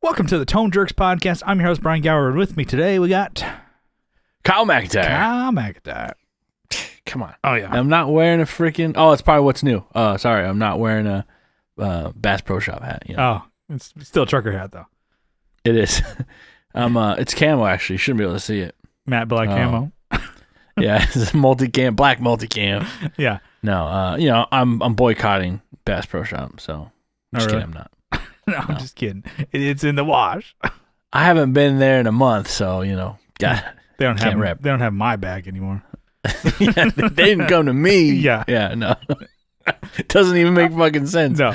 Welcome to the Tone Jerks podcast. I'm your host, Brian Gower, and with me today we got Kyle McIntyre. Kyle McIntyre. Come on. Oh, yeah. I'm not wearing a freaking... Oh, it's probably what's new. Sorry, I'm not wearing a Bass Pro Shop hat. You know? Oh, it's still a trucker hat, though. It is. It's camo, actually. You shouldn't be able to see it. Matte black camo. Yeah, it's multicam, black multicam. Yeah. No, I'm boycotting Bass Pro Shop, so... Just kidding, I'm not. No, I'm just kidding. It's in the wash. I haven't been there in a month, so, God, They don't have my bag anymore. yeah, they didn't come to me. Yeah. Yeah, no. It doesn't even make fucking sense. No.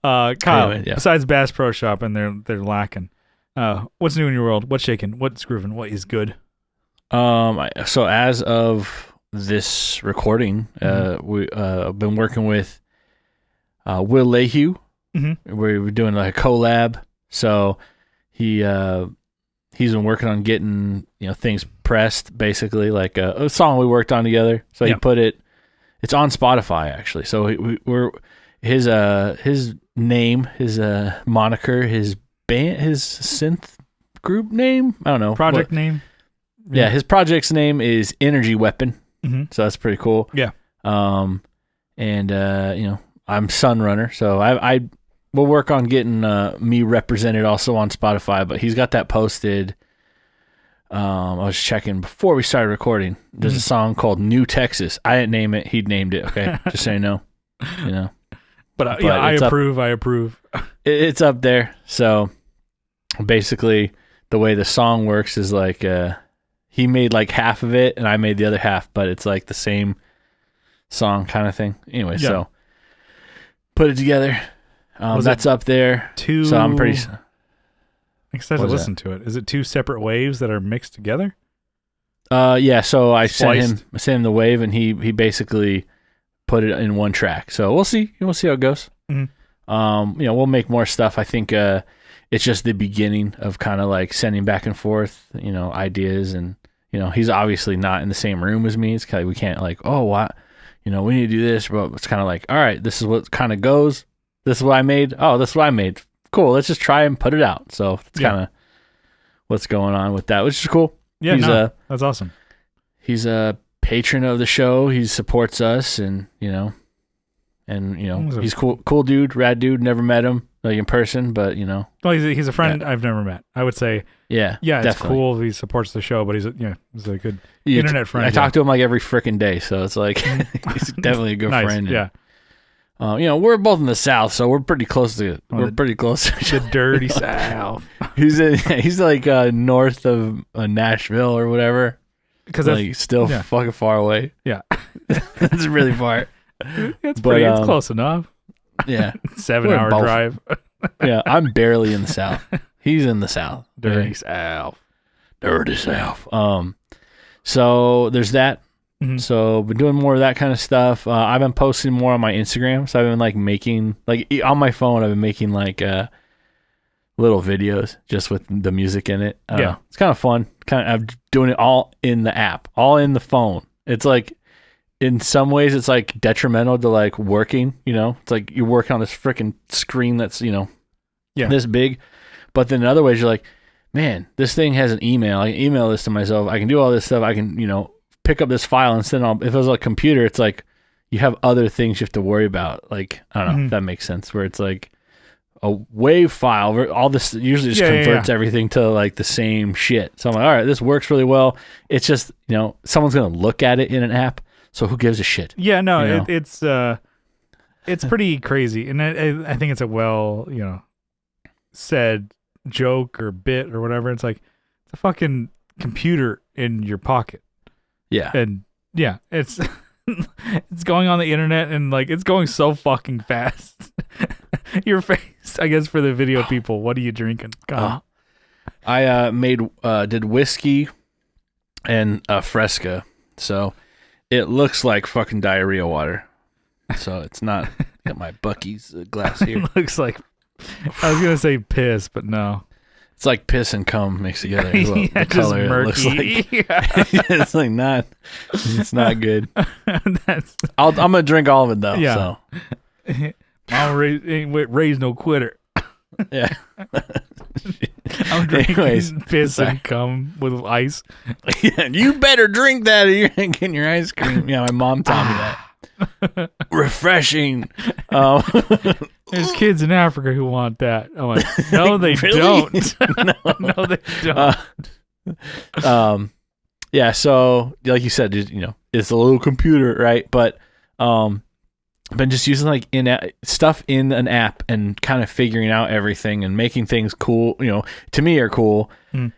Kyle, Anyway, yeah. besides Bass Pro Shop, and they're lacking, what's new in your world? What's shaking? What's grooving? What is good? So as of this recording, we I've been working with Will Lehue. Mm-hmm. We're doing like a collab. So he's been working on getting things pressed, basically like a song we worked on together. So he put it. It's on Spotify actually. So we're his name, his moniker, his band, his synth group name. I don't know. Project name. Yeah, his project's name is Energy Weapon. Mm-hmm. So that's pretty cool. Yeah. I'm Sunrunner, so we'll work on getting me represented also on Spotify, but he's got that posted. I was checking before we started recording. There's a song called New Texas. I didn't name it. He'd named it. Okay. Just so you know. But I approve. I approve. It's up there. So basically the way the song works is like, he made like half of it and I made the other half, but it's like the same song kind of thing. Anyway, so put it together. That's up there. So I'm pretty... I'm excited to listen to it. Is it two separate waves that are mixed together? Yeah, so I sent Spliced. him the wave and he basically put it in one track. So we'll see. We'll see how it goes. Mm-hmm. We'll make more stuff. I think it's just the beginning of kind of like sending back and forth, ideas, and he's obviously not in the same room as me. It's kind of, we can't like, oh, what, we need to do this, but it's kind of like, all right, this is what kind of goes. This is what I made. Oh, this is what I made. Cool. Let's just try and put it out. So that's kind of what's going on with that, which is cool. Yeah, that's awesome. He's a patron of the show. He supports us, and he's cool dude, rad dude. Never met him like in person, but Well, he's a friend I've never met. I would say. Yeah, it's definitely cool. He supports the show, but he's a good internet friend. I talk to him like every freaking day, so it's like he's definitely a good friend. Yeah. We're both in the South, so we're pretty close to. Pretty close to the dirty South. He's like north of Nashville or whatever. Because like still fucking far away. Yeah, it's really far. It's close enough. Yeah, 7-hour drive. Yeah, I'm barely in the South. He's in the South. Dirty South. Dirty South. So there's that. Mm-hmm. So been doing more of that kind of stuff. I've been posting more on my Instagram. So I've been like making on my phone. I've been making like little videos just with the music in it. It's kind of fun. I'm doing it all in the app, all in the phone. It's like in some ways it's like detrimental to like working. It's like you're working on this freaking screen that's this big. But then in other ways you're like, man, this thing has an email. I can email this to myself. I can do all this stuff. I can pick up this file and send it on. If it was a computer, it's like you have other things you have to worry about. Like, I don't know if that makes sense, where it's like a wave file where all this usually just converts everything to like the same shit. So I'm like, all right, this works really well. It's just, someone's going to look at it in an app. So who gives a shit? Yeah, no, it's pretty crazy. And I think it's a said joke or bit or whatever. It's like, it's a fucking computer in your pocket. Yeah. And it's it's going on the internet and like it's going so fucking fast. Your face, I guess, for the video people. What are you drinking? I did whiskey and Fresca. So it looks like fucking diarrhea water. So it's not. Got my Buc-ee's glass here. It looks like, I was gonna say piss, but no. It's like piss and cum mixed together. The just color murky. it looks like. It's like not. It's not good. I'm gonna drink all of it though. Yeah. So. Mama ain't raised no quitter. Yeah. Anyways, piss and cum with ice. Yeah, you better drink that or you're getting your ice cream. Yeah, my mom taught me that. Refreshing. There's kids in Africa who want that. I'm like, no, they don't. No, they don't. Yeah, so like you said, it's a little computer, right? But I've been just using like stuff in an app and kind of figuring out everything and making things cool, to me are cool.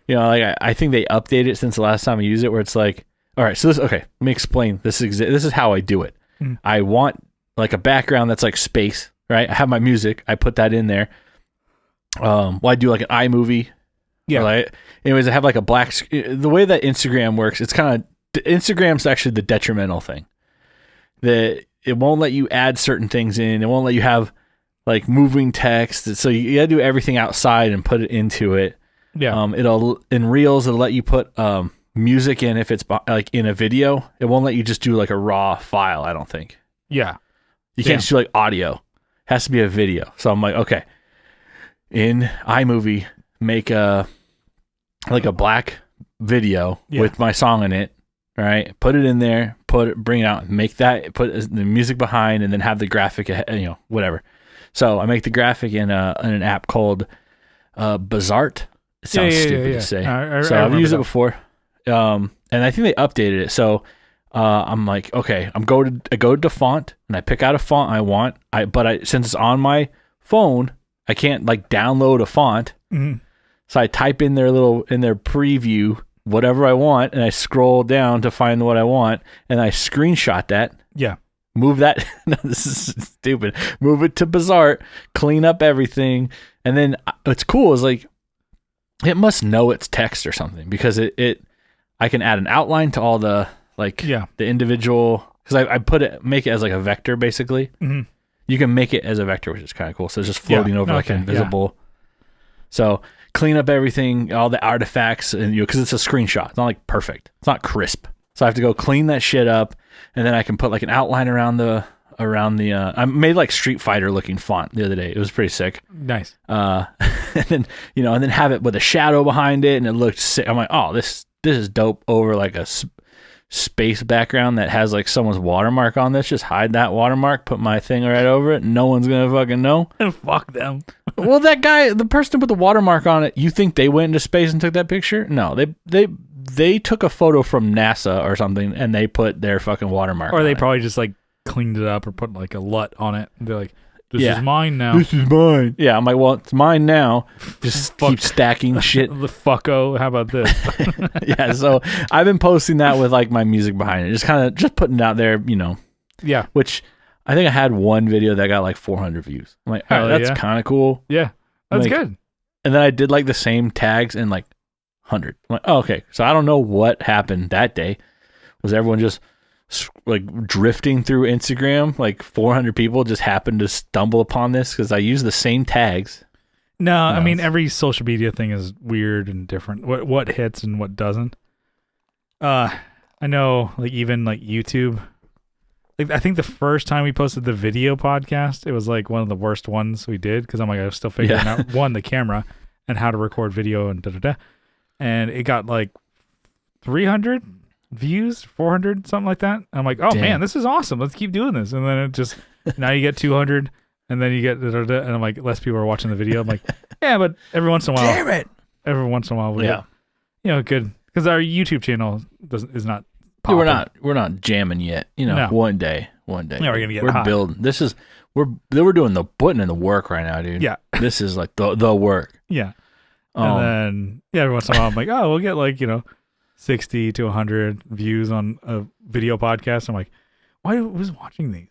Like I think they updated it since the last time I used it, where it's like, all right, so let me explain. This is how I do it. I want like a background that's like space, right? I have my music. I put that in there. I do like an iMovie. Yeah. Anyways, I have like a black. The way that Instagram works, it's kind of Instagram's actually the detrimental thing. It won't let you add certain things in. It won't let you have like moving text. So you gotta do everything outside and put it into it. Yeah. In Reels, it'll let you put music in if it's like in a video. It won't let you just do like a raw file, I don't think. Yeah. You can't just do like audio. It has to be a video. So I'm like, okay. In iMovie, make a black video with my song in it. Right, put it in there, bring it out, put the music behind, and then have the graphic, whatever. So I make the graphic in an app called Bazart. It sounds stupid to say. I've used it before, and I think they updated it. So I'm like, okay, I go to font, and I pick out a font I want. Since it's on my phone, I can't like download a font. Mm-hmm. So I type in their preview whatever I want, and I scroll down to find what I want, and I screenshot that. Yeah. Move that. No, this is stupid. Move it to Bazart, clean up everything, and then what's cool is like it must know it's text or something because I can add an outline to all the the individual because I make it as like a vector basically. Mm-hmm. You can make it as a vector, which is kind of cool. So it's just floating over like invisible. Yeah. So clean up everything, all the artifacts, and because it's a screenshot. It's not like perfect. It's not crisp. So I have to go clean that shit up, and then I can put like an outline around the. I made like Street Fighter looking font the other day. It was pretty sick. Nice. And then and then have it with a shadow behind it, and it looked sick. I'm like, oh, this is dope over like a space background that has like someone's watermark on this. Just hide that watermark, put my thing right over it. No one's gonna fucking know. Fuck them. Well, that guy, the person who put the watermark on it, you think they went into space and took that picture? No, they took a photo from NASA or something and they put their fucking watermark on it. Or they it. probably just like cleaned it up or put like a LUT on it. And they're like, this is mine now. This is mine. Yeah, I'm like, well, it's mine now. Just keep stacking shit. The fucko. How about this? Yeah, so I've been posting that with like my music behind it. Just putting it out there, Yeah. Which I think I had one video that got like 400 views. I'm like, all right, that's kind of cool. Yeah, that's good. And then I did like the same tags and like 100. I'm like, oh, okay. So I don't know what happened that day. Was everyone just like drifting through Instagram? Like 400 people just happened to stumble upon this because I use the same tags. No, I mean every social media thing is weird and different. What hits and what doesn't. I know, like even like YouTube. Like I think the first time we posted the video podcast, it was like one of the worst ones we did because I'm like I was still figuring out the camera and how to record video and and it got like 300 views, 400, something like that. I'm like, oh man, this is awesome. Let's keep doing this. And then it just now you get 200, and then you get and I'm like, less people are watching the video. I'm like, yeah, but every once in a while, damn it, we get, good because our YouTube channel is not. Popping. We're not jamming yet. No. One day. Yeah, we're gonna get. We're building. We're doing putting in the work right now, dude. Yeah, this is like the work. Yeah, and then every once in a while I'm like, oh, we'll get like 60 to 100 views on a video podcast. I'm like, who's watching these?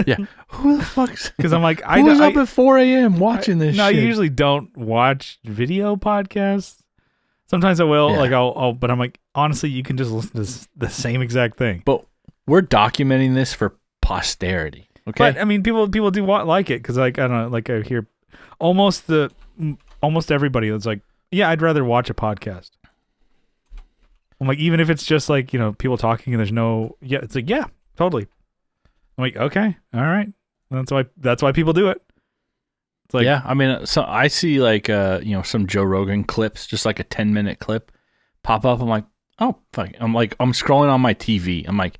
Yeah, who the fuck's? Because I'm like, who's up at 4 a.m. watching this? No, shit? I usually don't watch video podcasts. Sometimes I will, I'll, but I'm like, honestly, you can just listen to the same exact thing. But we're documenting this for posterity, okay? But I mean, people do like it because, like, I don't know, like I hear almost everybody that's like, yeah, I'd rather watch a podcast. I'm like, even if it's just like people talking and there's no, it's like, yeah, totally. I'm like, okay, all right, that's why people do it. It's like, yeah, I mean, so I see like some Joe Rogan clips, just like a 10-minute clip pop up. I'm like, oh fuck. I'm scrolling on my TV. I'm like,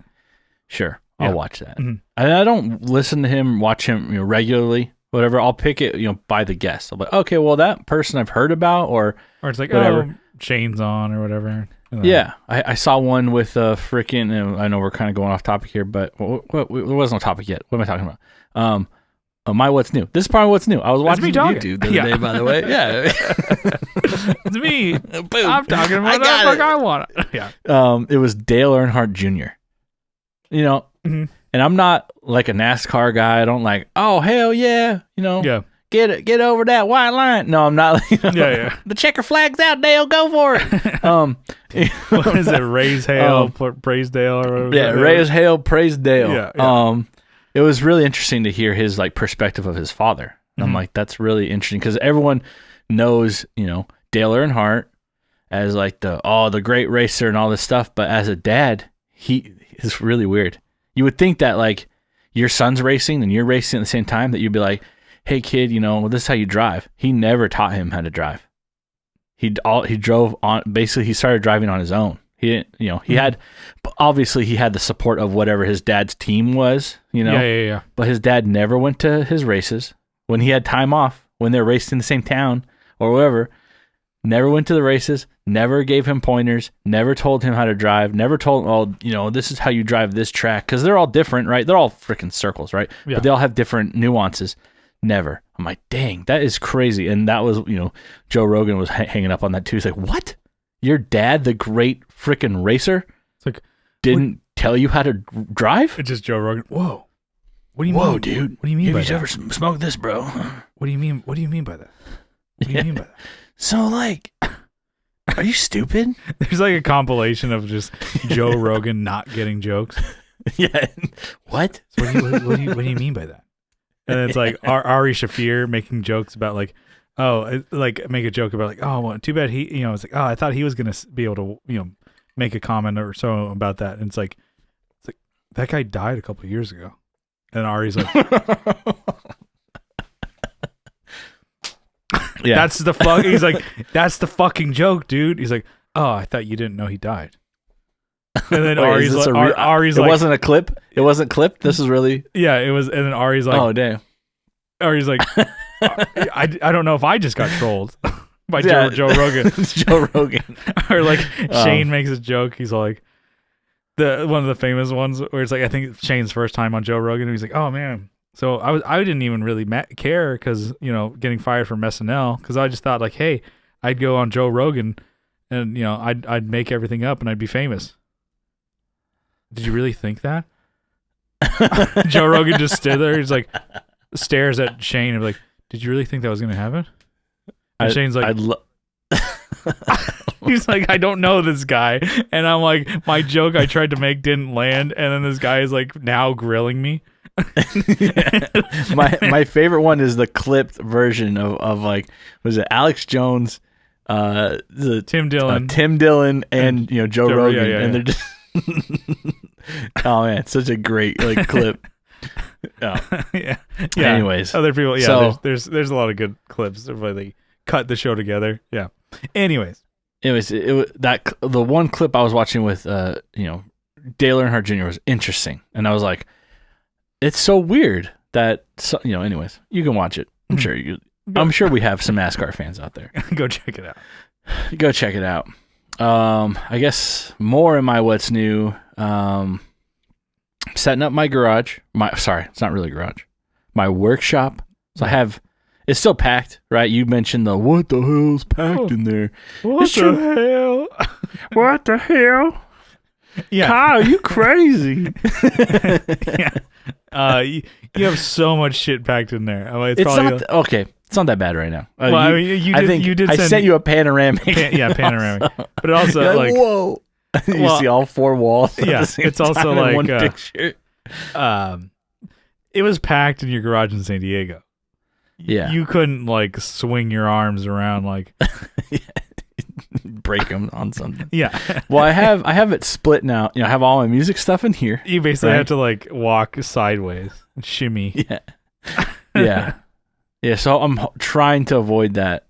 sure, I'll watch that. Mm-hmm. And I don't listen to him, watch him regularly, whatever. I'll pick it, by the guest. I'm like, okay, well, that person I've heard about, or it's like, whatever. oh, Shane's on or whatever. Yeah, I saw one with freaking. I know we're kind of going off topic here, but there wasn't no topic yet. What am I talking about? My what's new. This is probably what's new. I was watching YouTube the other day, by the way. Yeah, it's me. Boom. I'm talking about what the fuck I want. Yeah. It was Dale Earnhardt Jr. Mm-hmm. And I'm not like a NASCAR guy. I don't like, oh hell yeah, Yeah. Get over that white line. No, I'm not. Yeah. The checker flag's out, Dale. Go for it. What is it? Raise hail, praise Dale, or whatever. Yeah, raise hail, praise Dale. Yeah. It was really interesting to hear his like perspective of his father. And I'm like, that's really interesting because everyone knows, Dale Earnhardt as like the great racer and all this stuff, but as a dad, he is really weird. You would think that like your son's racing and you're racing at the same time, that you'd be like, hey kid, this is how you drive. He never taught him how to drive. He drove on, basically he started driving on his own. He didn't, he had, obviously he had the support of whatever his dad's team was, Yeah. But his dad never went to his races when he had time off, when they're racing in the same town or whatever. Never went to the races, never gave him pointers, never told him how to drive, never told him, this is how you drive this track. Cause they're all different, right? They're all freaking circles, right? Yeah. But they all have different nuances. Never. I'm like, dang, that is crazy. And that was, Joe Rogan was hanging up on that too. He's like, what? Your dad, the great freaking racer, it's like, didn't tell you how to drive? It's just Joe Rogan. Whoa. What do you Whoa, mean? dude. What do you mean by that? that? Have you ever smoked this, bro? What do you mean? What do you mean by that? What do you mean by that? So, like, are you stupid? There's like a compilation of just Joe Rogan not getting jokes. Yeah. What? So what do you mean by that? And it's like Ari Shafir making jokes about like, make a joke about like, oh, well, too bad he, it's like, oh, I thought he was gonna be able to, make a comment or so about that. And it's like that guy died a couple of years ago, and Ari's like, yeah, that's the fuck. He's like, that's the fucking joke, dude. He's like, oh, I thought you didn't know he died. And then Ari's like, Ari's it like, wasn't a clip. It wasn't clipped. This is really. Yeah, it was. And then Ari's like, oh damn. Ari's like, I don't know if I just got trolled by Joe Rogan. Joe Rogan. Or like Shane makes a joke. He's like one of the famous ones where it's like, I think Shane's first time on Joe Rogan. And he's like, oh man. So I didn't even really care because, getting fired from SNL, because I just thought like, hey, I'd go on Joe Rogan and, I'd make everything up and I'd be famous. Did you really think that? Joe Rogan just stood there. He's like, stares at Shane and like, did you really think that was going to happen? And Shane's like, he's like, I don't know this guy. And I'm like, my joke I tried to make didn't land. And then this guy is like now grilling me. My favorite one is the clipped version of like, was it Alex Jones, Tim Dillon, and Joe Rogan, and they're just oh man, it's such a great like clip. Oh. Yeah. Anyways, other people. Yeah. So, there's a lot of good clips where they cut the show together. Yeah. Anyways, the one clip I was watching with Dale Earnhardt Jr. was interesting, and I was like, it's so weird that anyways, you can watch it. I'm sure we have some NASCAR fans out there. Go check it out. Go check it out. I guess more in my what's new. Setting up my garage. It's not really a garage. My workshop. So I have. It's still packed, right? You mentioned what the hell's packed in there? What the hell? What the hell? Yeah, Kyle, you crazy? Yeah. You have so much shit packed in there. It's not okay. It's not that bad right now. Well, I sent you a panoramic. Panoramic. But also like whoa. You see all four walls. Yeah, it's also like one picture. It was packed in your garage in San Diego. Yeah, you couldn't like swing your arms around like break them on something. Yeah. Well, I have it split now. I have all my music stuff in here. You basically have to like walk sideways and shimmy. Yeah. Yeah. Yeah, so I'm trying to avoid that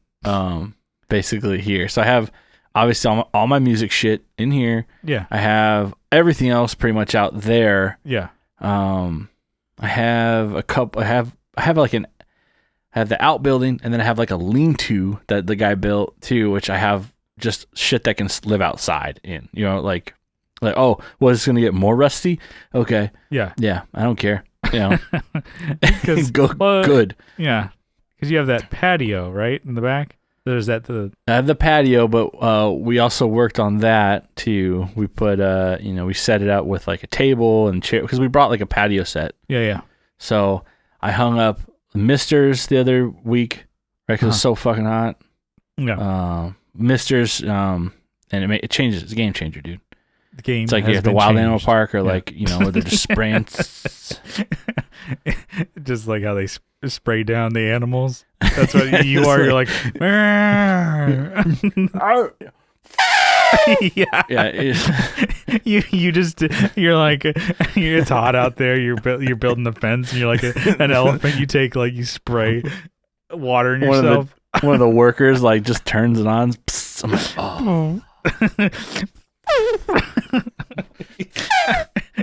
basically here. So I have obviously all my music shit in here. Yeah. I have everything else pretty much out there. Yeah. I have a couple. I have the outbuilding, and then I have like a lean-to that the guy built too, which I have just shit that can live outside in. You know, like oh, well, it's gonna get more rusty. Okay. Yeah. Yeah, I don't care. You know, good. Yeah, because you have that patio right in the back. There's that. I have the patio, but we also worked on that too. We put we set it out with like a table and chair because we brought like a patio set. Yeah, yeah. So I hung up Misters the other week, right? Because it's so fucking hot. Yeah. Misters, and it changes. It's a game changer, dude. The game. It's like you have the wild animal park, or like where they're just spraying. Just like how they spray down the animals. That's what you are. You're like, yeah. You're like, it's hot out there. You're building the fence, and you're like an elephant. You take you spray water in yourself. One of the workers like just turns it on. Psst, I'm like, oh.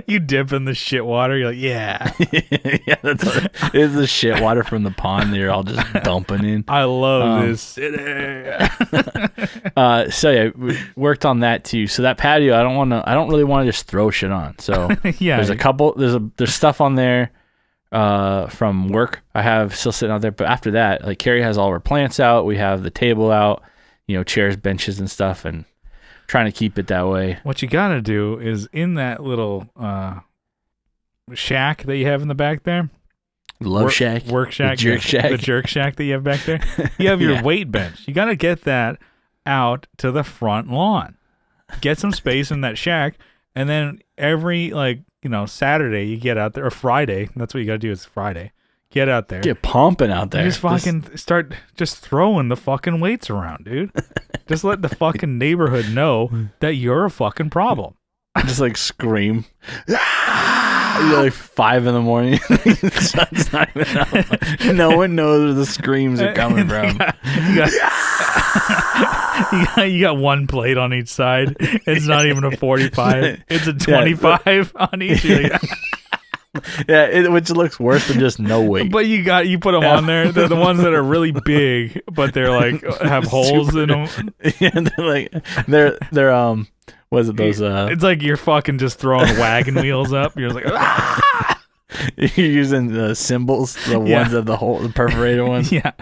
You dip in the shit water. You're like, yeah. Yeah, that's what it is. The shit water from the pond that you're all just dumping in. I love this city. So yeah, we worked on that too. So that patio, I don't really want to just throw shit on. So yeah, there's a couple. There's stuff on there from work I have still sitting out there. But after that, like Carrie has all of her plants out. We have the table out. Chairs, benches, and stuff, and trying to keep it that way. What you gotta do is in that little shack that you have in the back there, work shack, the jerk shack that you have back there. You have your weight bench. You gotta get that out to the front lawn. Get some space in that shack, and then every Saturday you get out there, or Friday. That's what you gotta do. Is Friday. Get out there. Get pumping out there. Just fucking start just throwing the fucking weights around, dude. Just let the fucking neighborhood know that you're a fucking problem. Just scream. You're like 5 a.m. The sun's not even out. No one knows where the screams are coming from. You got one plate on each side. It's not even a 45. It's a 25 on each. Yeah, which looks worse than just no weight. But you put them on there. They're the ones that are really big, but they're have holes in them. Yeah, they're was it those? It's like you're fucking just throwing wagon wheels up. You're just like, ah! You're using the cymbals, the ones of the hole, the perforated ones. Yeah,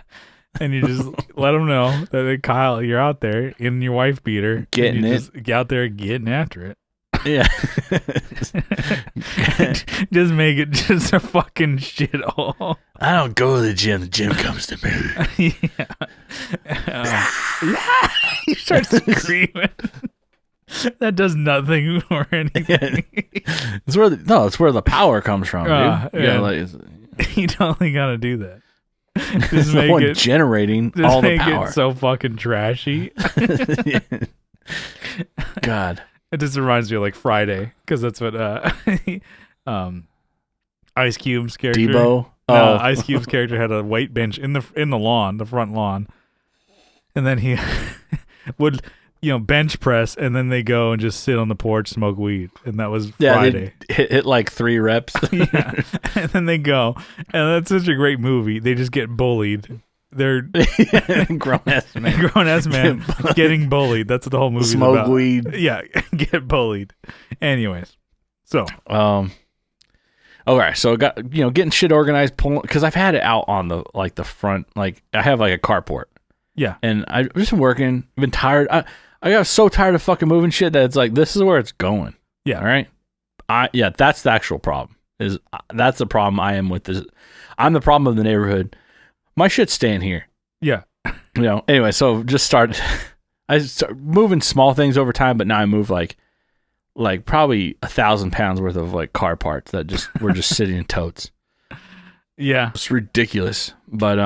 and you just let them know that Kyle, you're out there in your wife beater, getting it. Just get out there getting after it. Yeah. Just make it just a fucking shithole. I don't go to the gym. The gym comes to me. Yeah. You start screaming. That does nothing or anything. It's where the power comes from, dude. You totally gotta do that. Just make it generating all the power. It so fucking trashy. God. It just reminds me of Friday, because that's what Ice Cube's character. Debo. Ice Cube's character had a weight bench in the lawn, the front lawn, and then he would bench press, and then they go and just sit on the porch, smoke weed, and that was Friday. Hit 3 reps. Yeah, and then they go, and that's such a great movie. They just get bullied. They're grown ass man getting bullied. That's what the whole movie smoke about. Weed. Yeah, get bullied. Anyways, so okay, so I got getting shit organized, because I've had it out on the the front, I have a carport. Yeah, and I've just been working. I've been tired. I got so tired of fucking moving shit that it's this is where it's going. Yeah, all right. That's the actual problem. That's the problem I am with this. I'm the problem of the neighborhood. My shit's staying here. Yeah. Anyway, so I start moving small things over time, but now I move like probably 1,000 pounds worth of car parts that we're just sitting in totes. Yeah. It's ridiculous. But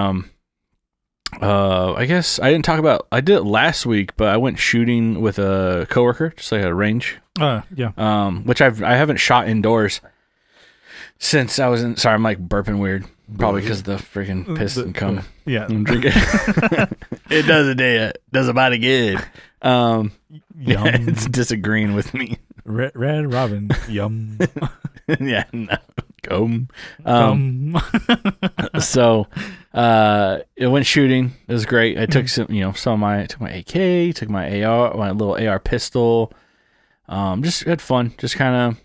I guess I did it last week, but I went shooting with a coworker, just a range. Yeah. Which I haven't shot indoors since I was in. Sorry, I'm burping weird. Probably because the freaking piston come. Yeah. Drink it. It does a day. Does a body good. Yum. It's disagreeing with me. Red Robin. Yum. Yeah. No. Come. Yum. So, it went shooting. It was great. I took took my AK, took my AR, my little AR pistol. Just had fun. Just kind of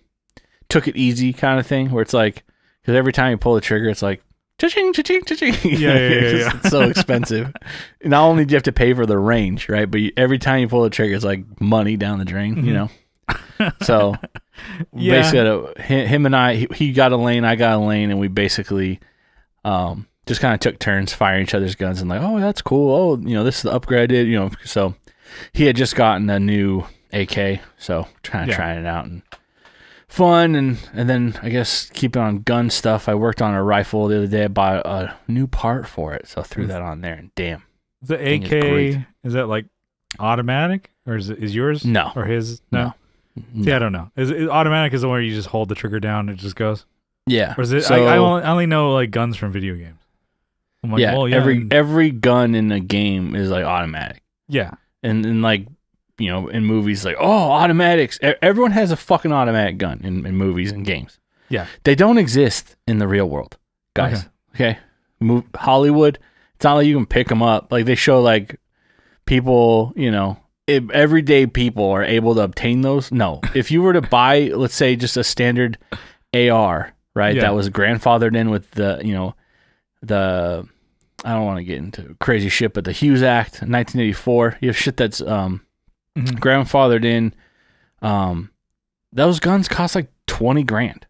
took it easy, kind of thing. Where it's like, because every time you pull the trigger, it's like, cha-ching, cha-ching, cha-ching. Yeah. It's so expensive. Not only do you have to pay for the range, right? But every time you pull the trigger, it's like money down the drain. You know. So basically, him and I, he got a lane, I got a lane, and we basically just kind of took turns firing each other's guns and like, oh, that's cool. Oh, this is the upgrade I did. So he had just gotten a new AK, so trying it out and fun. And then I guess keeping on gun stuff, I worked on a rifle the other day. I bought a new part for it, so I threw that on there. And damn, the AK is that like automatic or is yours? No, or his? No. Yeah, I don't know. Is it automatic? Is the one where you just hold the trigger down and it just goes? Yeah. Or is it? So, I only know like guns from video games. I'm like, yeah. Every gun in a game is like automatic. Yeah. And like, in movies, like, oh, automatics. Everyone has a fucking automatic gun in movies and games. Yeah. They don't exist in the real world, guys. Okay. Hollywood, it's not like you can pick them up. Like they show like people, if everyday people are able to obtain those. No. If you were to buy, let's say, just a standard AR, right, that was grandfathered in with the, I don't want to get into crazy shit, but the Hughes Act, 1984, you have shit that's grandfathered in. Those guns cost like $20,000.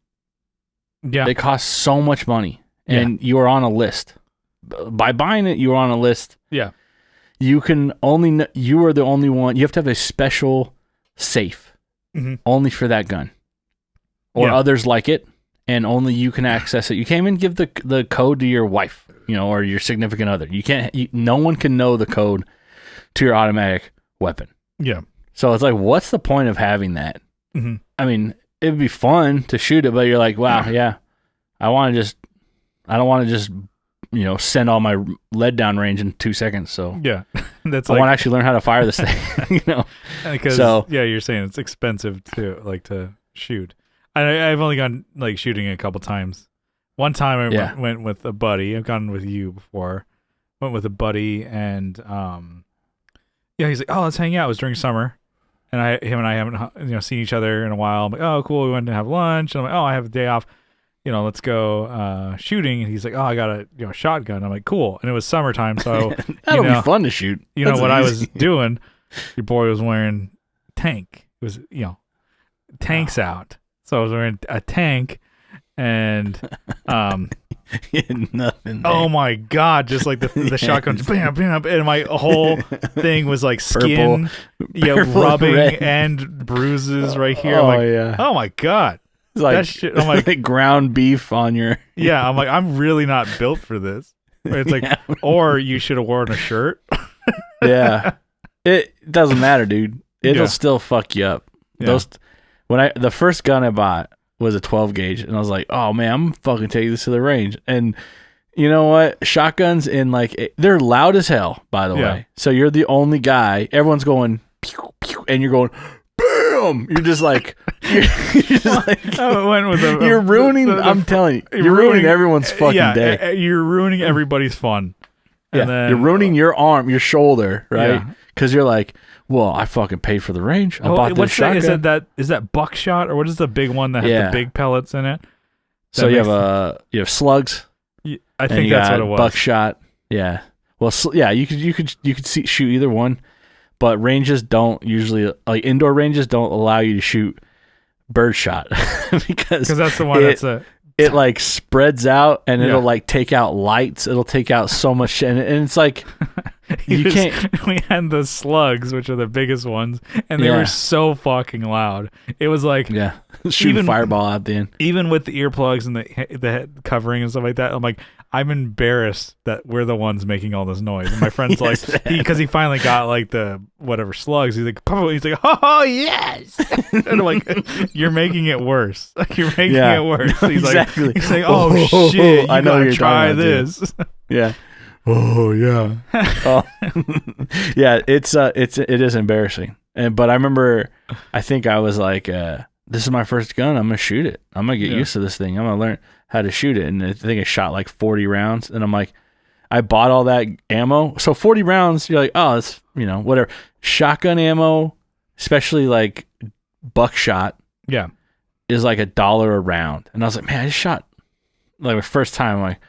Yeah. They cost so much money, and you are on a list. By buying it, you are on a list. Yeah. You are the only one. You have to have a special safe only for that gun, or others like it, and only you can access it. You can't even give the code to your wife, or your significant other. You can't. No one can know the code to your automatic weapon. Yeah. So it's like, what's the point of having that? Mm-hmm. I mean, it'd be fun to shoot it, but you're like, wow, yeah, I don't want to just send all my lead down range in 2 seconds. So yeah, that's I want to actually learn how to fire this thing. Because you're saying it's expensive to shoot. I've only gone like shooting a couple times. One time I went with a buddy. I've gone with you before. Went with a buddy, and he's like, oh, let's hang out. It was during summer, and him and I haven't seen each other in a while. I'm like, oh, cool. We went to have lunch. And I'm like, oh, I have a day off. Let's go shooting. And he's like, oh, I got a shotgun. I'm like, cool. And it was summertime, so that'll be fun to shoot. That's what I was doing. Your boy was wearing tank. It was tanks out. So I was wearing a tank, and nothing. Oh my god! Just like the shotgun, bam, bam, and my whole thing was like skin, rubbing red. And bruises right here. Oh my god! It's like that shit. I'm like ground beef on your. Yeah, I'm like, I'm really not built for this. It's like, or you should have worn a shirt. Yeah, it doesn't matter, dude. It'll still fuck you up. Yeah. The first gun I bought was a 12 gauge, and I was like, oh man, I'm fucking taking this to the range. And you know what? Shotguns they're loud as hell, by the way. So you're the only guy. Everyone's going pew, pew, and you're going bam. You're just like you're ruining. I'm telling you, you're ruining everyone's fucking day. You're ruining everybody's fun. And then, you're ruining your arm, your shoulder, right? Because you're like, well, I fucking paid for the range. I bought this shotgun. Is that buckshot, or what is the big one that has the big pellets in it? So you have slugs. I think that's what it was. Buckshot. Yeah. Well, you could shoot either one, but ranges don't usually, like indoor ranges don't allow you to shoot birdshot because that's the one it like spreads out and it'll like take out lights. It'll take out so much shit, and it's like You can't. We had the slugs, which are the biggest ones, and they were so fucking loud. It was like shooting fireball out the end. Even with the earplugs and the head covering and stuff like that, I'm like, I'm embarrassed that we're the ones making all this noise. And my friend's like, because he finally got like the whatever slugs. He's like, oh yes. And I'm like, you're making it worse. You're making it worse. He's like, oh shit, I know you're try this. Yeah. Oh yeah. Yeah. It is embarrassing. But I remember, I think I was like, this is my first gun. I'm gonna shoot it. I'm gonna get used to this thing. I'm gonna learn how to shoot it. And I think I shot like 40 rounds. And I'm like, I bought all that ammo. So 40 rounds, you're like, oh, it's whatever. Shotgun ammo, especially like buckshot, is like $1 a round. And I was like, man, I just shot like my first time. I'm like,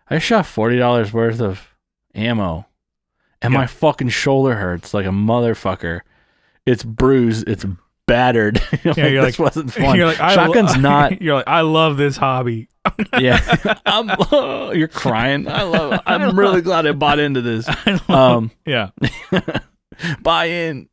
I just shot $40 worth of ammo, and my fucking shoulder hurts like a motherfucker. It's bruised. It's battered. You're like, this wasn't fun. You're like, shotgun's not. You're like, I love this hobby. Yeah, you're crying. I'm really glad I bought into this. Buy in.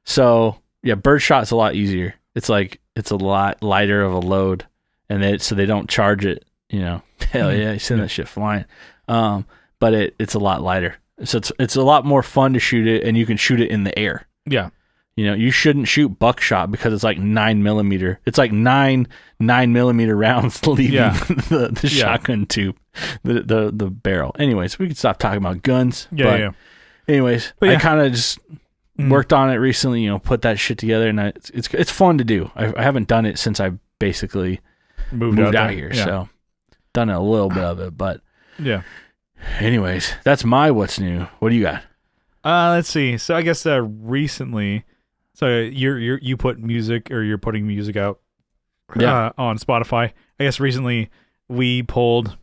So yeah, birdshot's a lot easier. It's like it's a lot lighter of a load, and so they don't charge it. Hell yeah, you send that shit flying. But it's a lot lighter. So it's a lot more fun to shoot it, and you can shoot it in the air. Yeah. You shouldn't shoot buckshot because it's like 9mm. It's like 9mm rounds leaving the shotgun tube, the barrel. Anyways, we can stop talking about guns. Anyways, I kind of just worked on it recently. Put that shit together, and it's fun to do. I haven't done it since I basically moved out here. So done a little bit of it, but anyways, that's my what's new. What do you got? Let's see. So I guess recently, so you put music, or you're putting music out on Spotify. I guess recently we pulled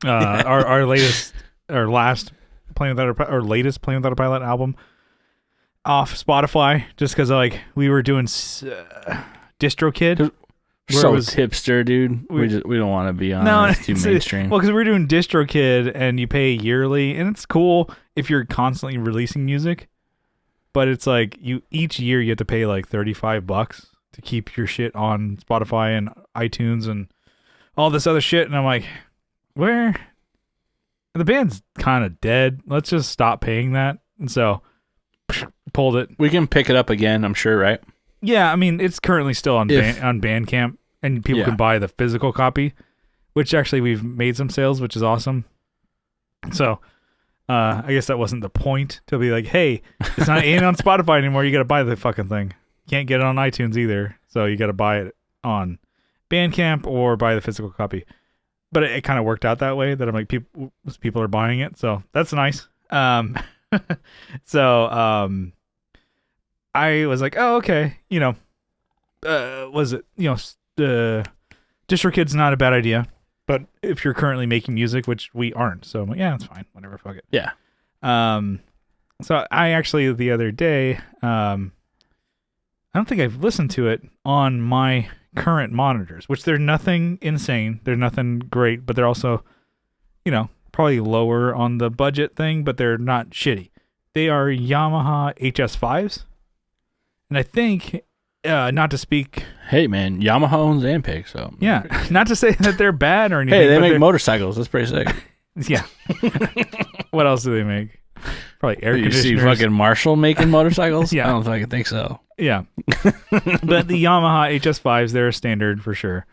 our latest Playing Without a Pilot album off Spotify, just because like we were doing DistroKid. So hipster, dude. We don't want to be on. It's too mainstream. Well, because we're doing DistroKid, and you pay yearly, and it's cool if you're constantly releasing music. But it's like each year you have to pay like $35 to keep your shit on Spotify and iTunes and all this other shit. And I'm like, where? The band's kind of dead. Let's just stop paying that. And so pulled it. We can pick it up again, I'm sure, right? Yeah, I mean, it's currently still on Bandcamp, and people can buy the physical copy, which actually we've made some sales, which is awesome. So I guess that wasn't the point, to be like, hey, it's not ain't on Spotify anymore. You got to buy the fucking thing. Can't get it on iTunes either, so you got to buy it on Bandcamp or buy the physical copy. But it kind of worked out that way, that I'm like, people are buying it, so that's nice. I was like, oh, okay, was it, DistroKid's not a bad idea, but if you're currently making music, which we aren't, so I'm like, yeah, it's fine, whatever, fuck it. Yeah. So I actually, the other day, I don't think I've listened to it on my current monitors, which they're nothing insane, they're nothing great, but they're also, probably lower on the budget thing, but they're not shitty. They are Yamaha HS5s. And I think, not to speak... Hey, man, Yamaha owns Ampeg, so... Yeah, not to say that they're bad or anything. Hey, they make motorcycles. That's pretty sick. Yeah. What else do they make? Probably air conditioners. You see fucking Marshall making motorcycles? Yeah. I don't fucking think so. Yeah. But the Yamaha HS5s, they're a standard for sure.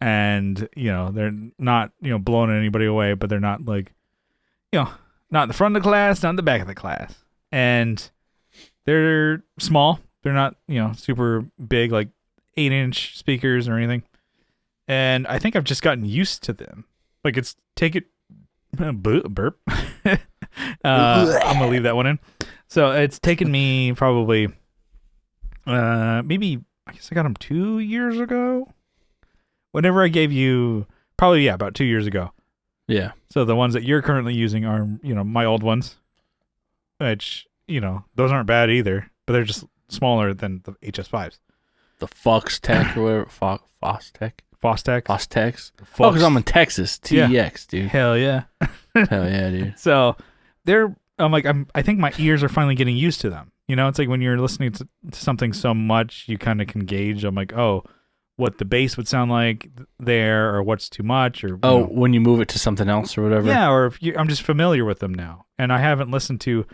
And, they're not, blowing anybody away, but they're not like, not in the front of the class, not in the back of the class. And they're small. They're not, super big, like 8-inch speakers or anything. And I think I've just gotten used to them. Like burp. I'm going to leave that one in. So it's taken me probably, maybe, I guess I got them 2 years ago. Whenever I gave you, probably, about 2 years ago. Yeah. So the ones that you're currently using are, my old ones, which, those aren't bad either, but they're just smaller than the HS5s. The Fox Tech or whatever. Fox Tech? Fostex. Oh, because I'm in Texas. TEX, dude. Hell yeah. Hell yeah, dude. So, I think my ears are finally getting used to them. You know, it's like when you're listening to something so much, you kind of can gauge. I'm like, oh, what the bass would sound like there, or what's too much, or when you move it to something else or whatever. Yeah, or I'm just familiar with them now, and I haven't listened to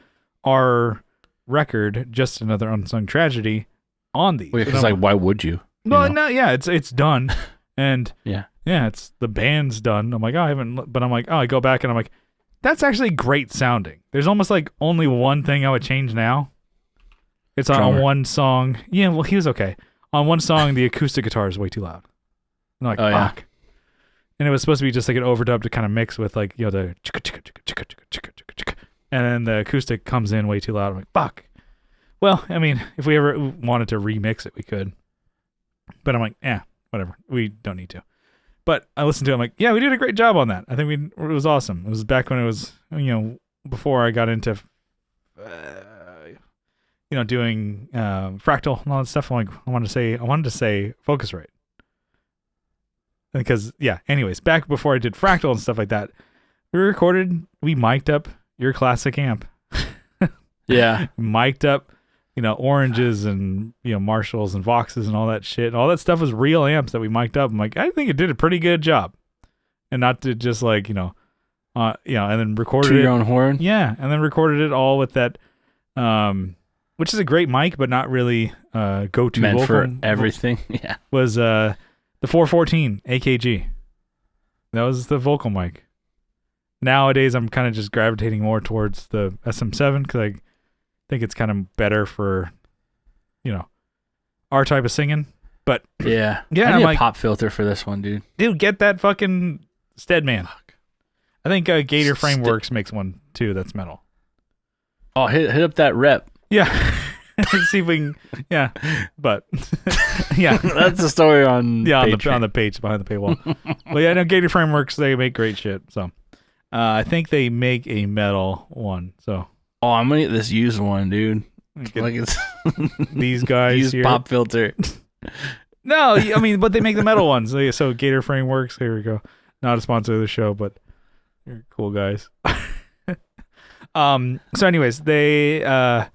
our record, Just Another Unsung Tragedy, on these. Because why would you? Well, no, yeah, it's done, and yeah, it's the band's done. I'm like, oh, I haven't, but I'm like, oh, I go back and I'm like, that's actually great sounding. There's almost like only one thing I would change now. It's on one song. Yeah, well, he was okay. On one song, the acoustic guitar is way too loud. And I'm like, fuck. Yeah. And it was supposed to be just like an overdub to kind of mix with like, the and then the acoustic comes in way too loud. I'm like, fuck. Well, I mean, if we ever wanted to remix it, we could. But I'm like, whatever. We don't need to. But I listened to it. I'm like, yeah, we did a great job on that. I think it was awesome. It was back when it was, before I got into, doing fractal and all that stuff. I'm like, I wanted to say Focusrite. Because, anyways, back before I did fractal and stuff like that, we mic'd up your classic amp. Yeah. Mic'd up, oranges and, Marshalls and Voxes and all that shit. And all that stuff was real amps that we mic'd up. I'm like, I think it did a pretty good job. And not to just like, and then recorded to your own horn. Yeah. And then recorded it all with that, which is a great mic, but not really go-to meant vocal. For everything. Yeah. Was the 414 AKG. That was the vocal mic. Nowadays, I'm kind of just gravitating more towards the SM7 because I think it's kind of better for, our type of singing. But yeah, I need a pop filter for this one, dude. Dude, get that fucking Steadman. Fuck. I think Gator Frameworks makes one too. That's metal. Oh, hit up that rep. Yeah. See if we can. Yeah, but yeah, that's the story on on the page behind the paywall. But yeah, no, Gator Frameworks, they make great shit. So I think they make a metal one. So I'm gonna get this used one, dude. Like it's these guys used here. Pop filter. No, I mean, but they make the metal ones. So Gator Frameworks. Here we go. Not a sponsor of the show, but you're cool guys. So anyways, they I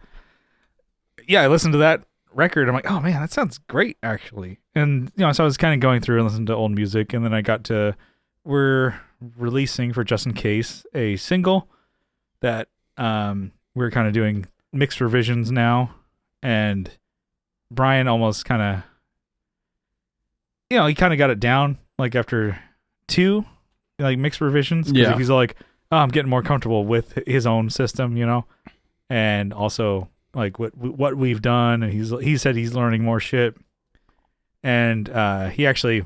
listened to that record. I'm like, oh man, that sounds great actually. And so I was kind of going through and listening to old music, and then I got to we're releasing for Just In Case a single that we're kind of doing mixed revisions now, and Brian almost kind of he kind of got it down like after 2 like mixed revisions. Yeah, he's like, oh, I'm getting more comfortable with his own system, and also like what we've done, and he said he's learning more shit, and he actually